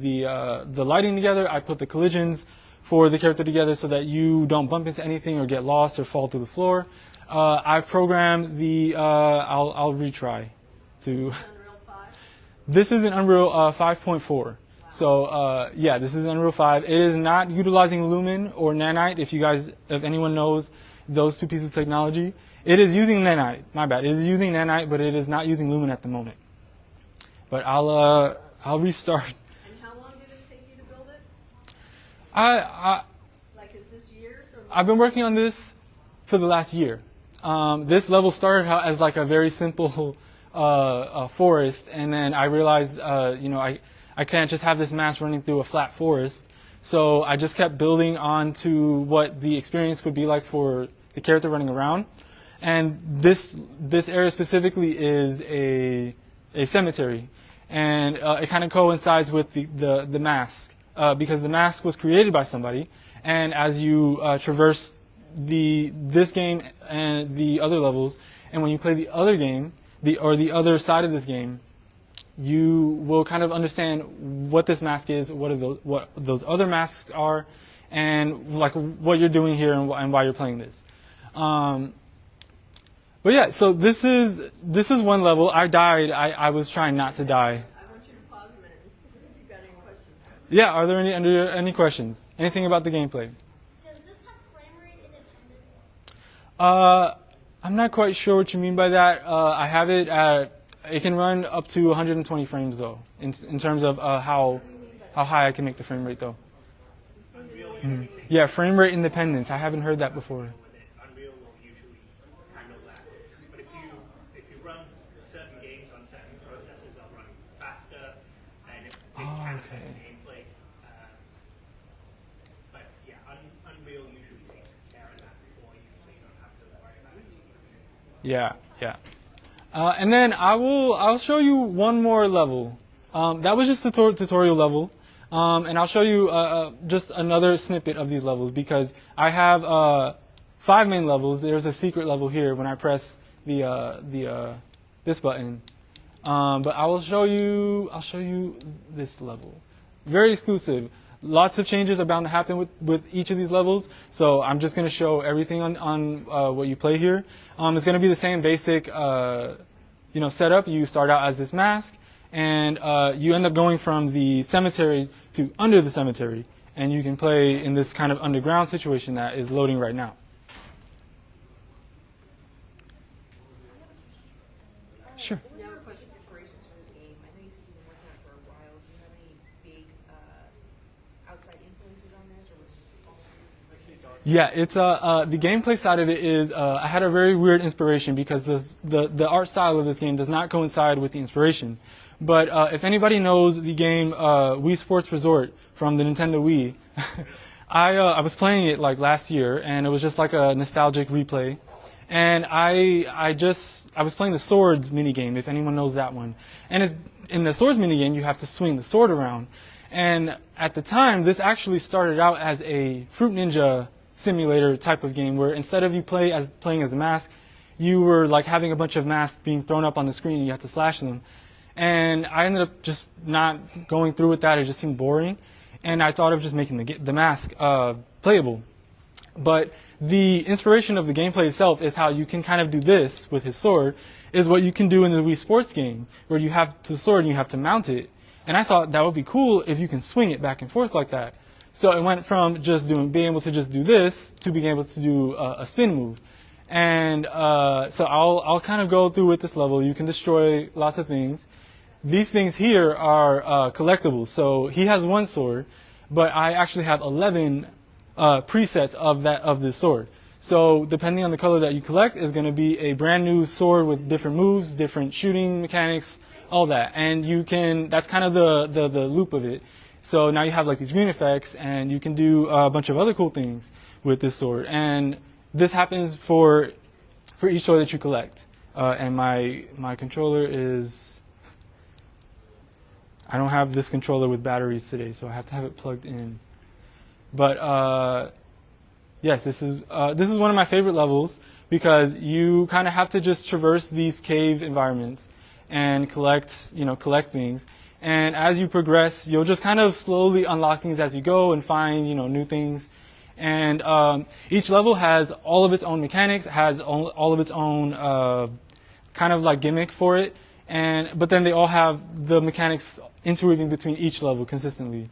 lighting together. I put the collisions for the character together so that you don't bump into anything or get lost or fall through the floor. I've programmed the. I'll retry. Unreal 5? This is an Unreal 5.4. Wow. So yeah, this is Unreal 5. It is not utilizing Lumen or Nanite. If anyone knows those two pieces of technology, it is using Nanite. My bad. It is using Nanite, but it is not using Lumen at the moment. But I'll restart. And how long did it take you to build it? Like, is this years or? I've been working on this for the last year. This level started out as like a very simple forest, and then I realized, I can't just have this mask running through a flat forest. So I just kept building on to what the experience would be like for the character running around. And this area specifically is a cemetery, and it kind of coincides with the mask because the mask was created by somebody, and as you traverse this game and the other levels, and when you play the other game, the other side of this game, you will kind of understand what this mask is, what those other masks are, and like what you're doing here and why you're playing this. But yeah, so this is one level. I died. I was trying not to die. I want you to pause a minute and see if you've got any questions. Yeah, are there any questions? Anything about the gameplay? Does this have frame rate independence? I'm not quite sure what you mean by that. I have it at. It can run up to 120 frames though, in terms of how high I can make the frame rate though. Yeah, frame rate independence. I haven't heard that before. Unreal will usually handle that. But if you run certain games on certain processors, they'll run faster, and it can affect the gameplay. But yeah, Unreal usually takes care of that for you, so you don't have to worry about it. Yeah. And then I'll show you one more level. That was just the tutorial level. And I'll show you just another snippet of these levels because I have 5 main levels. There's a secret level here when I press this button. But I'll show you this level. Very exclusive. Lots of changes are bound to happen with each of these levels. So I'm just going to show everything on what you play here. It's going to be the same basic setup. You start out as this mask. And you end up going from the cemetery to under the cemetery, and you can play in this kind of underground situation that is loading right now. Sure. Now, a question for inspirations for this game. I know you said you've been working on it for a while. Do you have any big outside influences on this, or was it just all? Yeah, it's the gameplay side of it is I had a very weird inspiration because the art style of this game does not coincide with the inspiration. But if anybody knows the game Wii Sports Resort from the Nintendo Wii, I was playing it like last year, and it was just like a nostalgic replay. And I was playing the swords minigame, if anyone knows that one. And in the swords minigame, you have to swing the sword around. And at the time, this actually started out as a Fruit Ninja simulator type of game where instead of you playing as a mask, you were like having a bunch of masks being thrown up on the screen and you have to slash them. And I ended up just not going through with that. It just seemed boring. And I thought of just making the mask playable. But the inspiration of the gameplay itself is how you can kind of do this with his sword, is what you can do in the Wii Sports game, where you have the sword and you have to mount it. And I thought that would be cool if you can swing it back and forth like that. So it went from just being able to just do this to being able to do a spin move. And so I'll kind of go through with this level. You can destroy lots of things. These things here are collectibles. So he has one sword, but I actually have 11 presets of this sword. So depending on the color that you collect is going to be a brand new sword with different moves, different shooting mechanics, all that. And you can, that's kind of the loop of it. So now you have like these green effects, and you can do a bunch of other cool things with this sword. And this happens for each sword that you collect. And my controller is, I don't have this controller with batteries today, so I have to have it plugged in. But yes, this is one of my favorite levels because you kind of have to just traverse these cave environments and collect things. And as you progress, you'll just kind of slowly unlock things as you go and find, new things. And each level has all of its own mechanics, has all of its own kind of like gimmick for it. But then they all have the mechanics interweaving between each level consistently.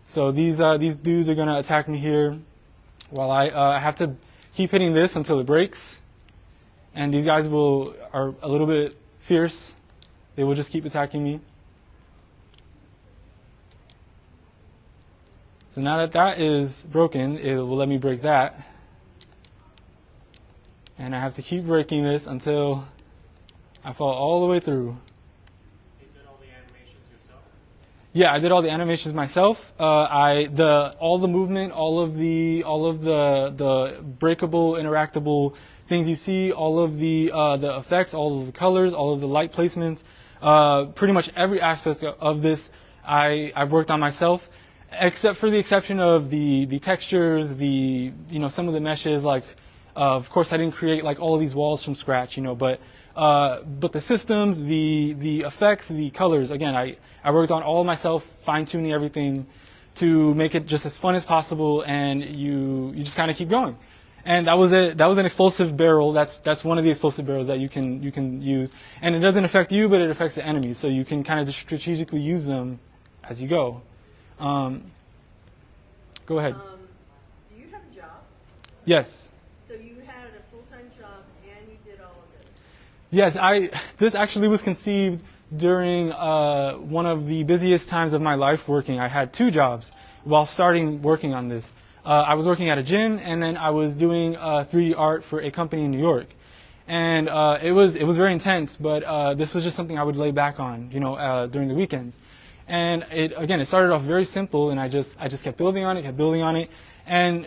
So these dudes are gonna attack me here, while I have to keep hitting this until it breaks. And these guys are a little bit fierce. They will just keep attacking me. So now that that is broken, it will let me break that. And I have to keep breaking this until I fall all the way through. You did all the animations yourself? Yeah, I did all the animations myself. All the movement, all of the breakable, interactable things you see, all of the effects, all of the colors, all of the light placements, pretty much every aspect of this I've worked on myself. Except for the exception of the textures, some of the meshes, like, of course I didn't create like all of these walls from scratch, but the systems, the effects, the colors, again, I worked on all myself, fine-tuning everything to make it just as fun as possible, and you just kind of keep going. And that was it. That was an explosive barrel. That's one of the explosive barrels that you can use, and it doesn't affect you, but it affects the enemies, so you can kind of just strategically use them as you go. Go ahead. Do you have a job? Yes. So you had a full-time job and you did all of this? Yes, this actually was conceived during one of the busiest times of my life working. I had 2 jobs while starting working on this. I was working at a gym, and then I was doing 3D art for a company in New York. And it was very intense, but this was just something I would lay back on, during the weekends. And it started off very simple, and I just kept building on it. And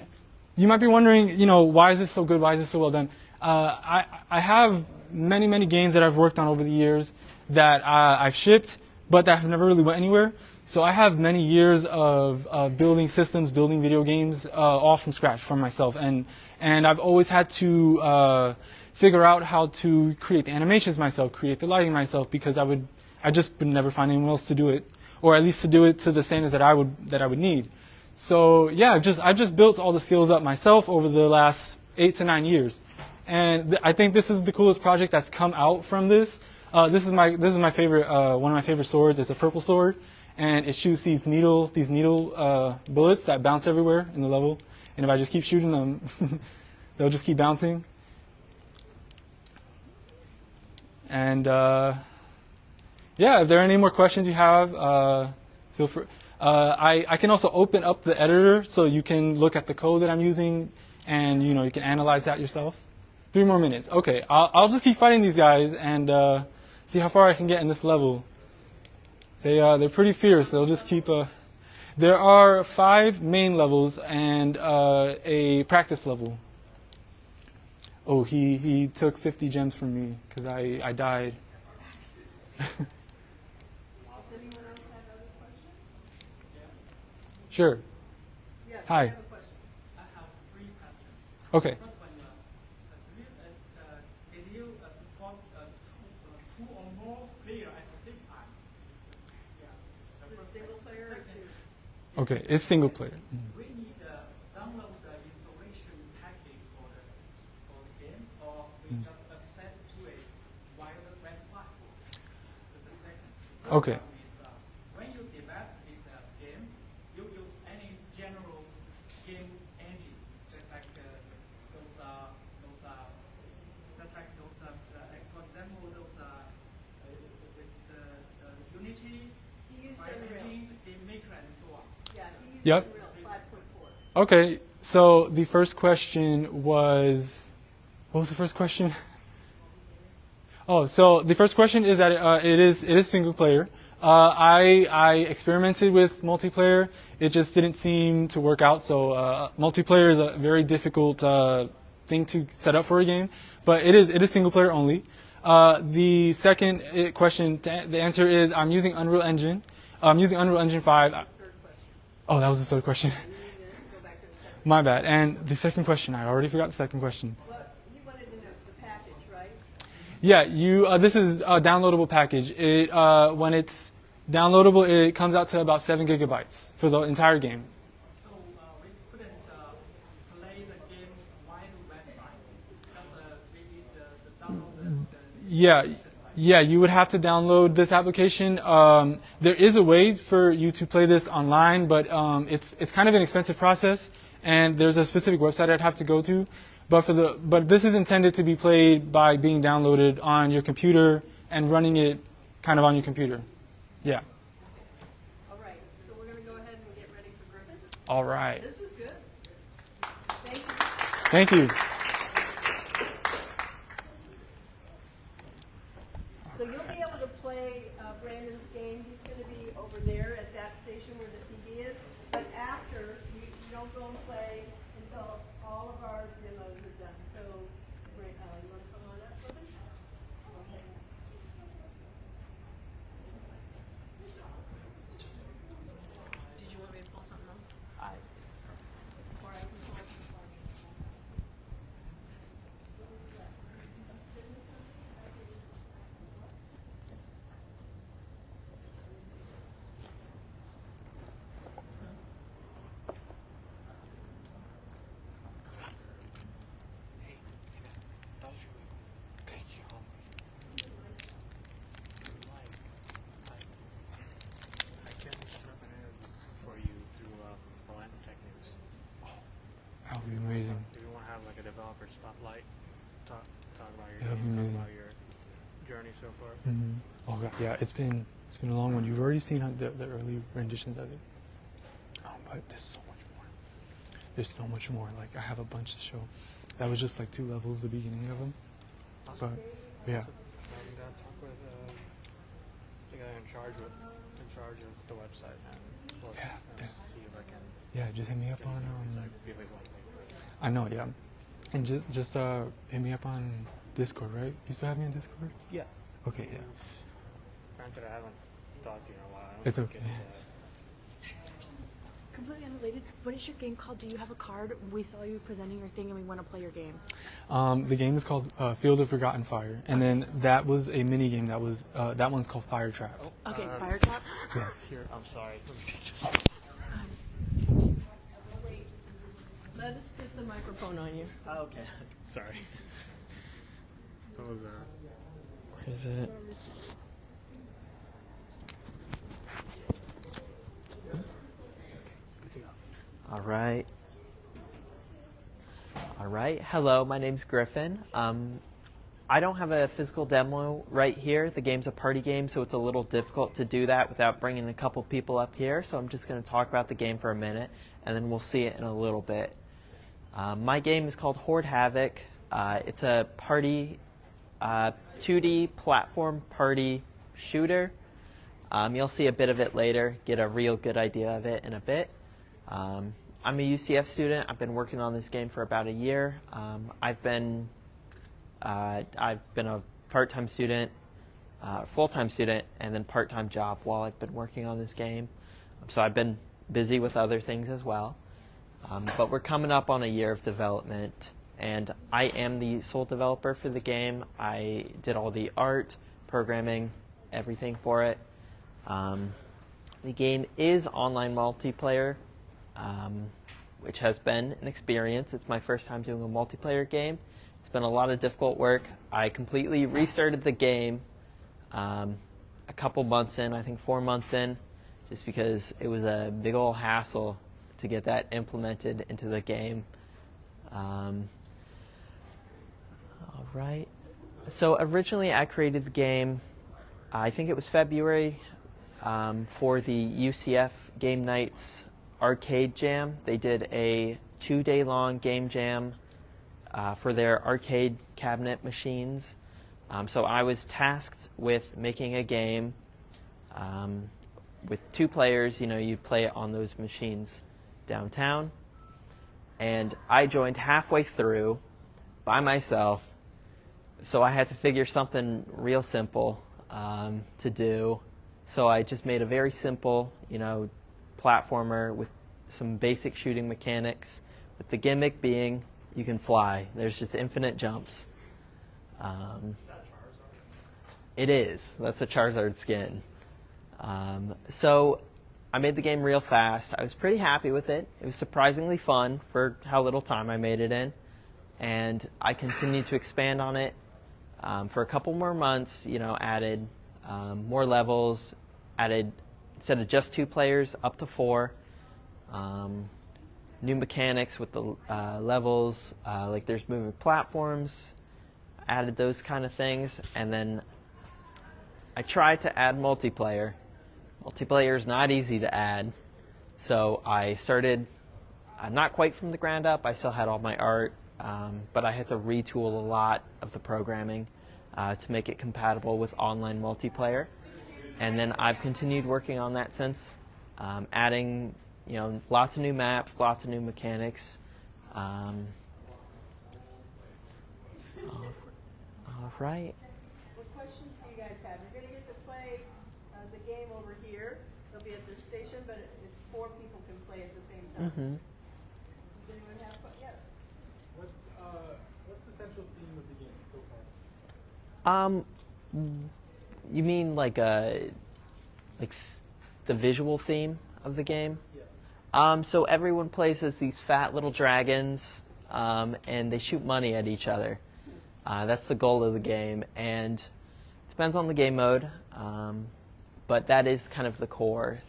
you might be wondering, why is this so good? Why is this so well done? I have many games that I've worked on over the years that I've shipped, but that have never really went anywhere. So I have many years of building systems, building video games, all from scratch for myself. And I've always had to figure out how to create the animations myself, create the lighting myself, because I just would never find anyone else to do it, or at least to do it to the standards that I would need. So yeah, I've just built all the skills up myself over the last 8 to 9 years, and I think this is the coolest project that's come out from this. This is my favorite, one of my favorite swords. It's a purple sword, and it shoots these needle bullets that bounce everywhere in the level. And if I just keep shooting them, they'll just keep bouncing. And yeah, if there are any more questions you have, feel free. I can also open up the editor so you can look at the code that I'm using, and you can analyze that yourself. 3 more minutes. Okay, I'll just keep fighting these guys and see how far I can get in this level. They're pretty fierce. They'll just keep. There are 5 main levels and a practice level. Oh, he took 50 gems from me because I died. Sure. Yeah, Hi. I have a question. I have 3 questions. Okay. First one, did you support 2 or more players at the same time? Yeah. Is this single player or 2? Okay, it's single player. We need to download the installation Okay. When you develop this game, you use any general game engine, just like for example, the Unity, He used Unreal Unreal. Engine, Game Maker, and so on. Yeah, he used Yep. Unreal 5.4. Okay. So the first question was, what was the first question? Oh, so the first question is that it is single player. I experimented with multiplayer. It just didn't seem to work out. So multiplayer is a very difficult thing to set up for a game, but it is single player only. The second question, the answer is I'm using Unreal Engine. I'm using Unreal Engine 5. Third question. Oh, that was the third question. You need to go back to the second. My bad. And the second question, I already forgot the second question. Well, you wanted to know the package, right? Yeah, this is a downloadable package. It when it's downloadable, it comes out to about 7 gigabytes for the entire game. So we couldn't play the game via the website. Just we need the download Yeah, you would have to download this application. There is a way for you to play this online, but it's kind of an expensive process, and there's a specific website I'd have to go to. But this is intended to be played by being downloaded on your computer and running it kind of on your computer. Yeah. All right, so we're going to go ahead and get ready for Griffin. All right. This was good. Thank you. Thank you. So you'll be able to play Brandon's game. He's going to be over there at that station where the TV is. But after, you don't go and play until all of our demos are done. So, you want to come on up, Griffin? Okay. Did you want me to pull something up? Or I can pull up the slide. Thank you. I can serve an ad for you through Orlando Techniques. That would be amazing. If you want to have like a developer spotlight, talk about your That'd be game, talk amazing. about your journey so far. Oh god, yeah, it's been a long one. You've already seen the early renditions of it. But there's so much more. There's so much more. Like I have a bunch to show. That was just like 2 levels, the beginning of them. But yeah, I'm gonna talk with the guy in charge of the website and we'll Yeah, see yeah. if I can yeah. Just hit me up on. give it one thing. I know, yeah. And just hit me up on Discord, right? You still have me on Discord? Yeah. Okay, yeah. Granted, I haven't talked to you in a while. I don't It's think okay. Completely unrelated. What is your game called? Do you have a card? We saw you presenting your thing and we want to play your game. The game is called Field of Forgotten Fire, and then that was a mini game that was that one's called Fire Trap. Okay, Fire Trap. Yes. Here, I'm sorry. Wait, let us get the microphone on you. Oh, okay. Sorry. That was Where is it? All right. All right. Hello, my name's Griffin. I don't have a physical demo right here. The game's a party game, so it's a little difficult to do that without bringing a couple people up here. So I'm just going to talk about the game for a minute, and then we'll see it in a little bit. My game is called Horde Havoc. It's a party 2D platform party shooter. You'll see a bit of it later, get a real good idea of it in a bit. I'm a UCF student. I've been working on this game for about a year. I've been a part-time student, full-time student, and then part-time job while I've been working on this game. So I've been busy with other things as well. But we're coming up on a year of development, and I am the sole developer for the game. I did all the art, programming, everything for it. The game is online multiplayer, which has been an experience. It's my first time doing a multiplayer game. It's been a lot of difficult work. I completely restarted the game a couple months in, I think 4 months in, just because it was a big old hassle to get that implemented into the game. All right. So originally I created the game, I think it was February, for the UCF Game Nights Arcade Jam. They did a 2-day-long game jam for their arcade cabinet machines. So I was tasked with making a game with 2 players. You know, you play it on those machines downtown. And I joined halfway through by myself, so I had to figure something real simple to do. So I just made a very simple, you know, platformer with some basic shooting mechanics, with the gimmick being you can fly. There's just infinite jumps. It is. That's a Charizard skin. So I made the game real fast. I was pretty happy with it. It was surprisingly fun for how little time I made it in. And I continued to expand on it for a couple more months, you know, added more levels, added, instead of just 2 players, up to 4. New mechanics with the levels, like there's moving platforms, added those kind of things. And then I tried to add multiplayer. Multiplayer is not easy to add. So I started, not quite from the ground up, I still had all my art, but I had to retool a lot of the programming to make it compatible with online multiplayer. And then I've continued working on that since, adding, you know, lots of new maps, lots of new mechanics. All right. What questions do you guys have? You're going to get to play the game over here. It'll be at this station, but it's 4 people can play at the same time. Mm-hmm. Does anyone have questions? Yes. What's the central theme of the game so far? You mean like the visual theme of the game? Yeah. So everyone plays as these fat little dragons, and they shoot money at each other. That's the goal of the game, and it depends on the game mode, but that is kind of the core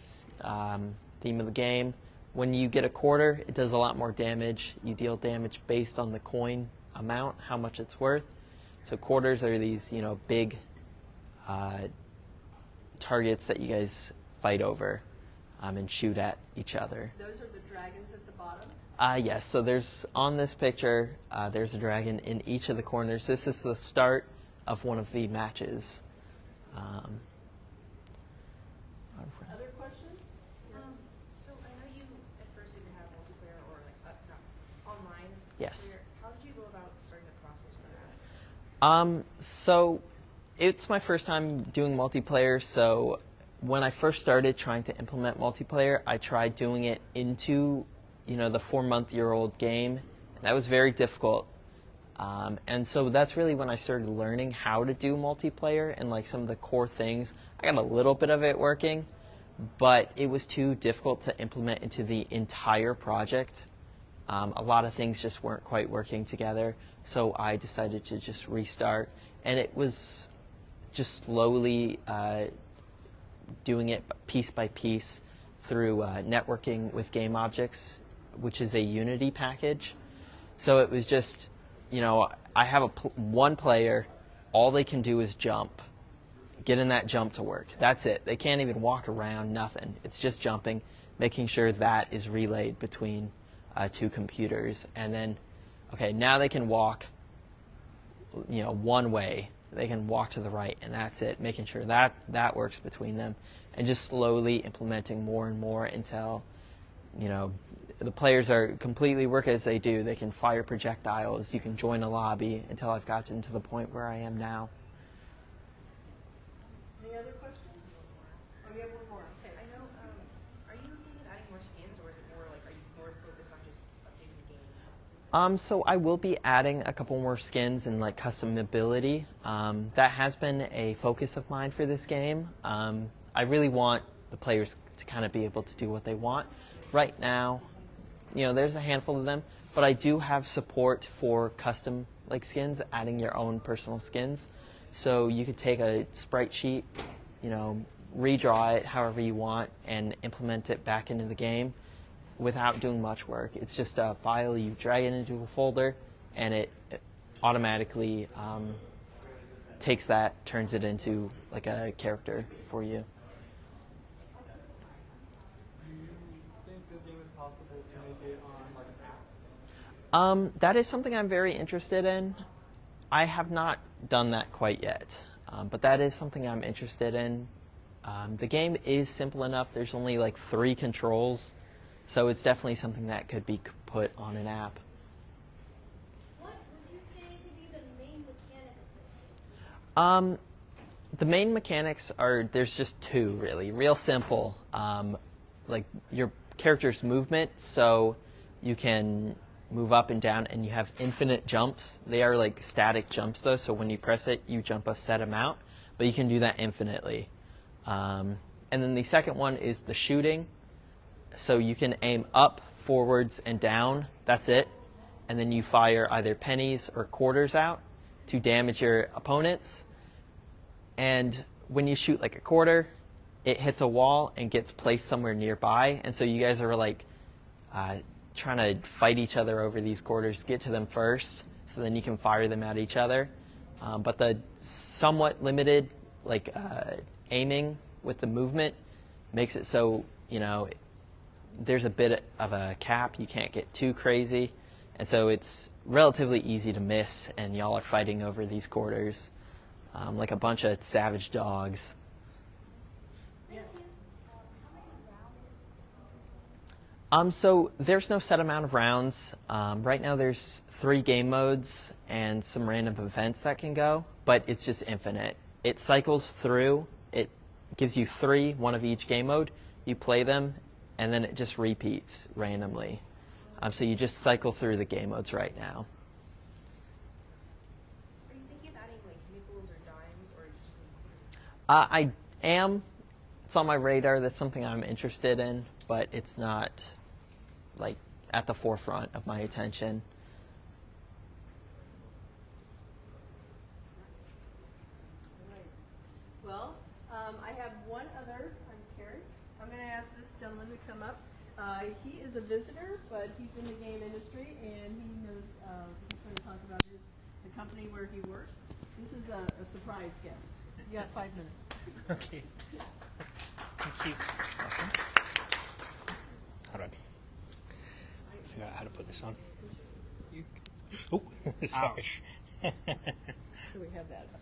theme of the game. When you get a quarter, it does a lot more damage. You deal damage based on the coin amount, how much it's worth. So quarters are these, you know, big targets that you guys fight over and shoot at each other. Those are the dragons at the bottom? Yes, so there's, on this picture, there's a dragon in each of the corners. This is the start of one of the matches. Other questions? So I know you at first didn't have multiplayer or like online. Yes. How did you go about starting the process for that? So it's my first time doing multiplayer, so when I first started trying to implement multiplayer, I tried doing it into, you know, the 4-month-year-old game, and that was very difficult. And so that's really when I started learning how to do multiplayer and like some of the core things. I got a little bit of it working, but it was too difficult to implement into the entire project. A lot of things just weren't quite working together, so I decided to just restart. And it was just slowly doing it piece by piece through networking with game objects, which is a Unity package. So it was just, you know, I have one player, all they can do is jump, getting that jump to work. That's it. They can't even walk around, nothing. It's just jumping, making sure that is relayed between 2 computers. And then, okay, now they can walk, you know, one way. They can walk to the right, and that's it, making sure that that works between them, and just slowly implementing more and more until, you know, the players are completely work as they do. They can fire projectiles, you can join a lobby, until I've gotten to the point where I am now. Any other questions? Oh, yeah, one more. Okay. I know, are you looking at adding more skins, or is it more like, are you more focused on just updating the game? So I will be adding a couple more skins and like customability. That has been a focus of mine for this game. I really want the players to kind of be able to do what they want. Right now, you know, there's a handful of them, but I do have support for custom like skins, adding your own personal skins. So you could take a sprite sheet redraw it however you want and implement it back into the game without doing much work. It's just a file, you drag it into a folder, and it automatically takes that, turns it into like a character for you. Do you think this game is possible to make it on like an app? That is something I'm very interested in. I have not done that quite yet, but that is something I'm interested in. The game is simple enough. There's only like 3 controls, so it's definitely something that could be put on an app. What would you say to be the main mechanics of this game? The main mechanics are, there's just 2 really, real simple. Like your character's movement, so you can move up and down, and you have infinite jumps. They are like static jumps though, so when you press it, you jump a set amount, but you can do that infinitely. And then the second one is the shooting. So you can aim up, forwards, and down. That's it. And then you fire either pennies or quarters out to damage your opponents. And when you shoot like a quarter, it hits a wall and gets placed somewhere nearby. And so you guys are like trying to fight each other over these quarters, get to them first, so then you can fire them at each other. But the somewhat limited aiming with the movement makes it so, there's a bit of a cap. You can't get too crazy. And so it's relatively easy to miss, and y'all are fighting over these quarters like a bunch of savage dogs. So there's no set amount of rounds. Right now there's 3 game modes and some random events that can go, but it's just infinite. It cycles through. It gives you 3, one of each game mode. You play them, and then it just repeats randomly. So you just cycle through the game modes right now. Are you thinking of adding like nickels or dimes, or just? I am. It's on my radar. That's something I'm interested in, but it's not like at the forefront of my attention. Well, I have one other. I'm Carrie. I'm going to ask this gentleman to come up. He is a visitor, but he's in the game industry, and he knows. He's going to talk about the company where he works. This is a surprise guest. You got 5 minutes. Okay. Thank you. How do I figure out how to put this on? Oh, sorry. So we have that up.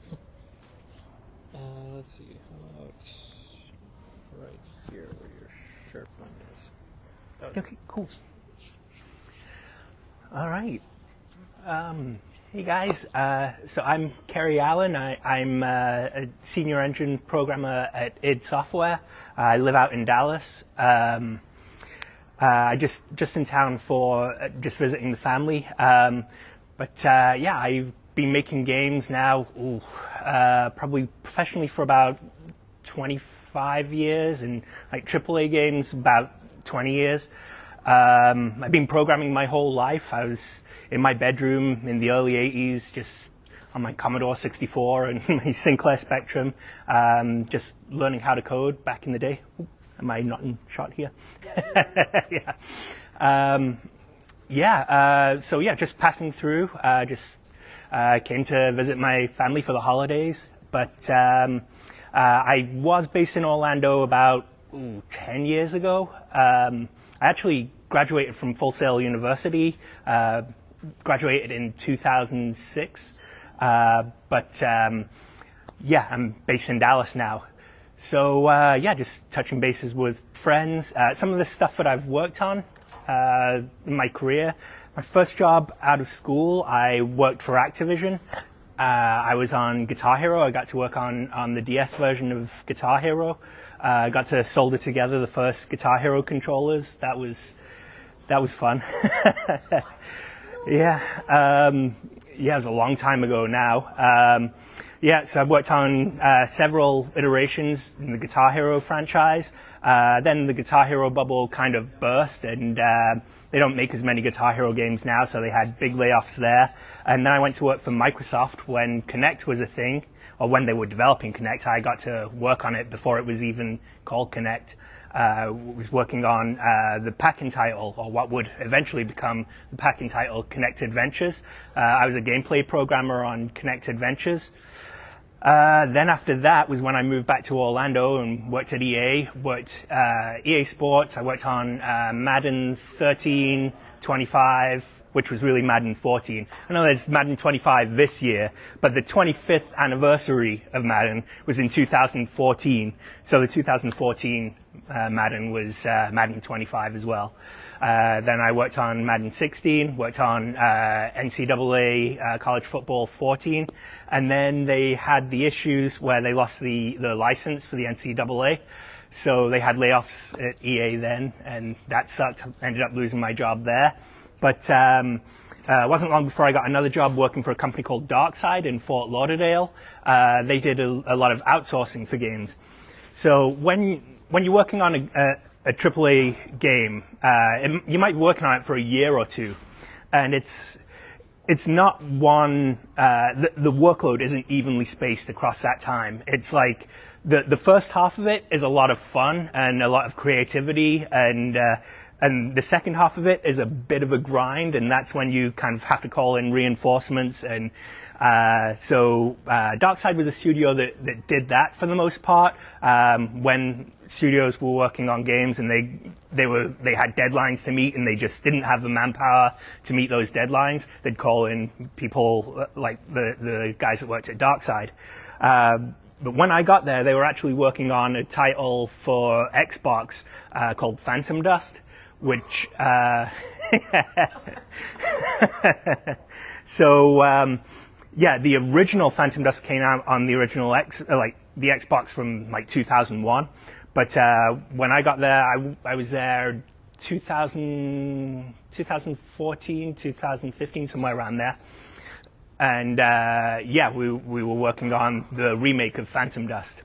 Let's see. How about right here where your sharp one is? Okay, cool. All right. Hey guys, so I'm Kerry Allen. I'm a senior engine programmer at id Software. I live out in Dallas. I just in town for just visiting the family. Yeah, I've been making games now, probably professionally for about 25 years, and like AAA games about 20 years. I've been programming my whole life. I was in my bedroom in the early 80s, just on my Commodore 64 and my Sinclair Spectrum, just learning how to code back in the day. Ooh, am I not in shot here? Yeah. So yeah, just passing through. Just came to visit my family for the holidays. But I was based in Orlando about 10 years ago. I actually graduated from Full Sail University. Graduated in 2006. Yeah, I'm based in Dallas now. So yeah, just touching bases with friends. Some of the stuff that I've worked on in my career. My first job out of school, I worked for Activision. I was on Guitar Hero. I got to work on the DS version of Guitar Hero. I got to solder together the first Guitar Hero controllers. That was fun. Yeah. Yeah, it was a long time ago now. Yeah, so I've worked on several iterations in the Guitar Hero franchise. Then the Guitar Hero bubble kind of burst, and they don't make as many Guitar Hero games now, so they had big layoffs there. And then I went to work for Microsoft when Kinect was a thing, or when they were developing Kinect. I got to work on it before it was even called Kinect. Was working on the pack-in title, or what would eventually become the pack-in title, Kinect Adventures. I was a gameplay programmer on Kinect Adventures. Then after that was when I moved back to Orlando and worked at EA, worked EA Sports. I worked on Madden 13, 25, which was really Madden 14. I know there's Madden 25 this year, but the 25th anniversary of Madden was in 2014. So the 2014 Madden was Madden 25 as well. Then I worked on Madden 16, worked on NCAA College Football 14, and then they had the issues where they lost the license for the NCAA. So they had layoffs at EA then, and that sucked. Ended up losing my job there. But it wasn't long before I got another job working for a company called Darkside in Fort Lauderdale. They did a lot of outsourcing for games. So when you're working on a AAA game, you might be working on it for a year or two, and it's not one. The workload isn't evenly spaced across that time. It's like the first half of it is a lot of fun and a lot of creativity, and the second half of it is a bit of a grind, and that's when you kind of have to call in reinforcements. And so Darkside was a studio that did that for the most part. When studios were working on games and they had deadlines to meet and they just didn't have the manpower to meet those deadlines, they'd call in people like the guys that worked at Darkside. But when I got there, they were actually working on a title for Xbox called Phantom Dust, which so yeah, the original Phantom Dust came out on the original the Xbox from like 2001. But when I got there, I was there 2014, 2015, somewhere around there. And yeah, we were working on the remake of Phantom Dust.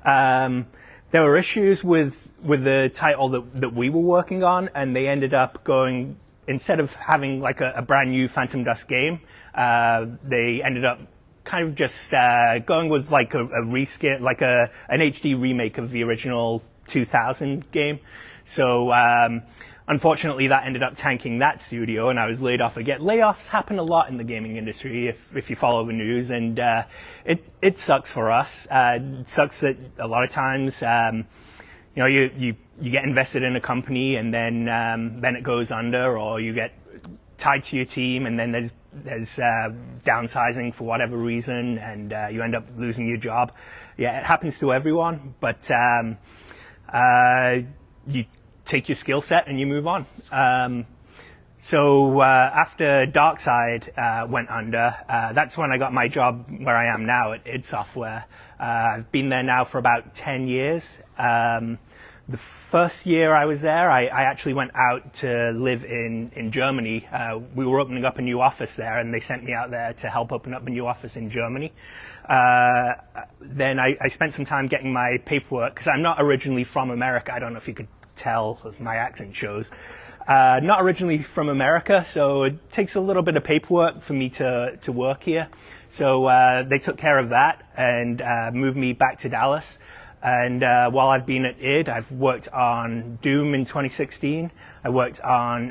There were issues with the title that we were working on, and they ended up going, instead of having like a brand new Phantom Dust game, they ended up kind of just going with like a reskin, like an HD remake of the original 2000 game. So unfortunately, that ended up tanking that studio, and I was laid off again. Layoffs happen a lot in the gaming industry if you follow the news, and it sucks for us. It sucks that a lot of times, you get invested in a company, and then it goes under, or you get tied to your team, and then there's downsizing for whatever reason, and you end up losing your job. Yeah, it happens to everyone, but you take your skill set and you move on. So after Darkside went under, that's when I got my job where I am now at id Software. I've been there now for about 10 years. The first year I was there, I actually went out to live in Germany. We were opening up a new office there, and they sent me out there to help open up a new office in Germany. Then I spent some time getting my paperwork, because I'm not originally from America. I don't know if you could tell, as my accent shows. Not originally from America, so it takes a little bit of paperwork for me to work here. So they took care of that and moved me back to Dallas. And while I've been at id, I've worked on Doom in 2016. I worked on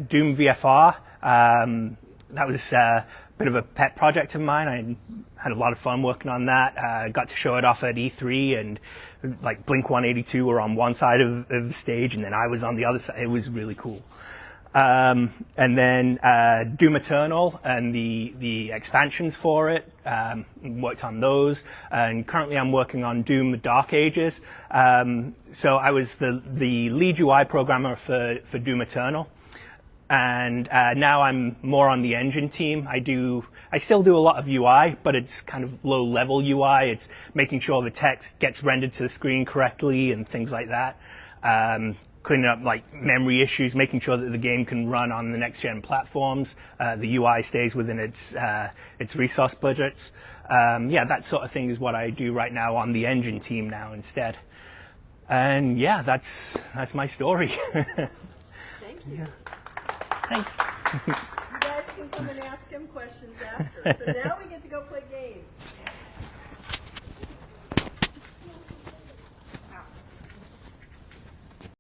Doom VFR. That was a bit of a pet project of mine. I had a lot of fun working on that. Got to show it off at E3, and like Blink-182 were on one side of the stage, and then I was on the other side. It was really cool. And then Doom Eternal and the expansions for it, worked on those. And currently I'm working on Doom the Dark Ages. So I was the lead UI programmer for Doom Eternal. And now I'm more on the engine team. I still do a lot of UI, but it's kind of low-level UI. It's making sure the text gets rendered to the screen correctly and things like that. Cleaning up like memory issues, making sure that the game can run on the next-gen platforms. The UI stays within its resource budgets. Yeah, that sort of thing is what I do right now on the engine team now instead. And yeah, that's my story. Thank you. Thanks. You guys can come and ask him questions after. So now we get to go play games.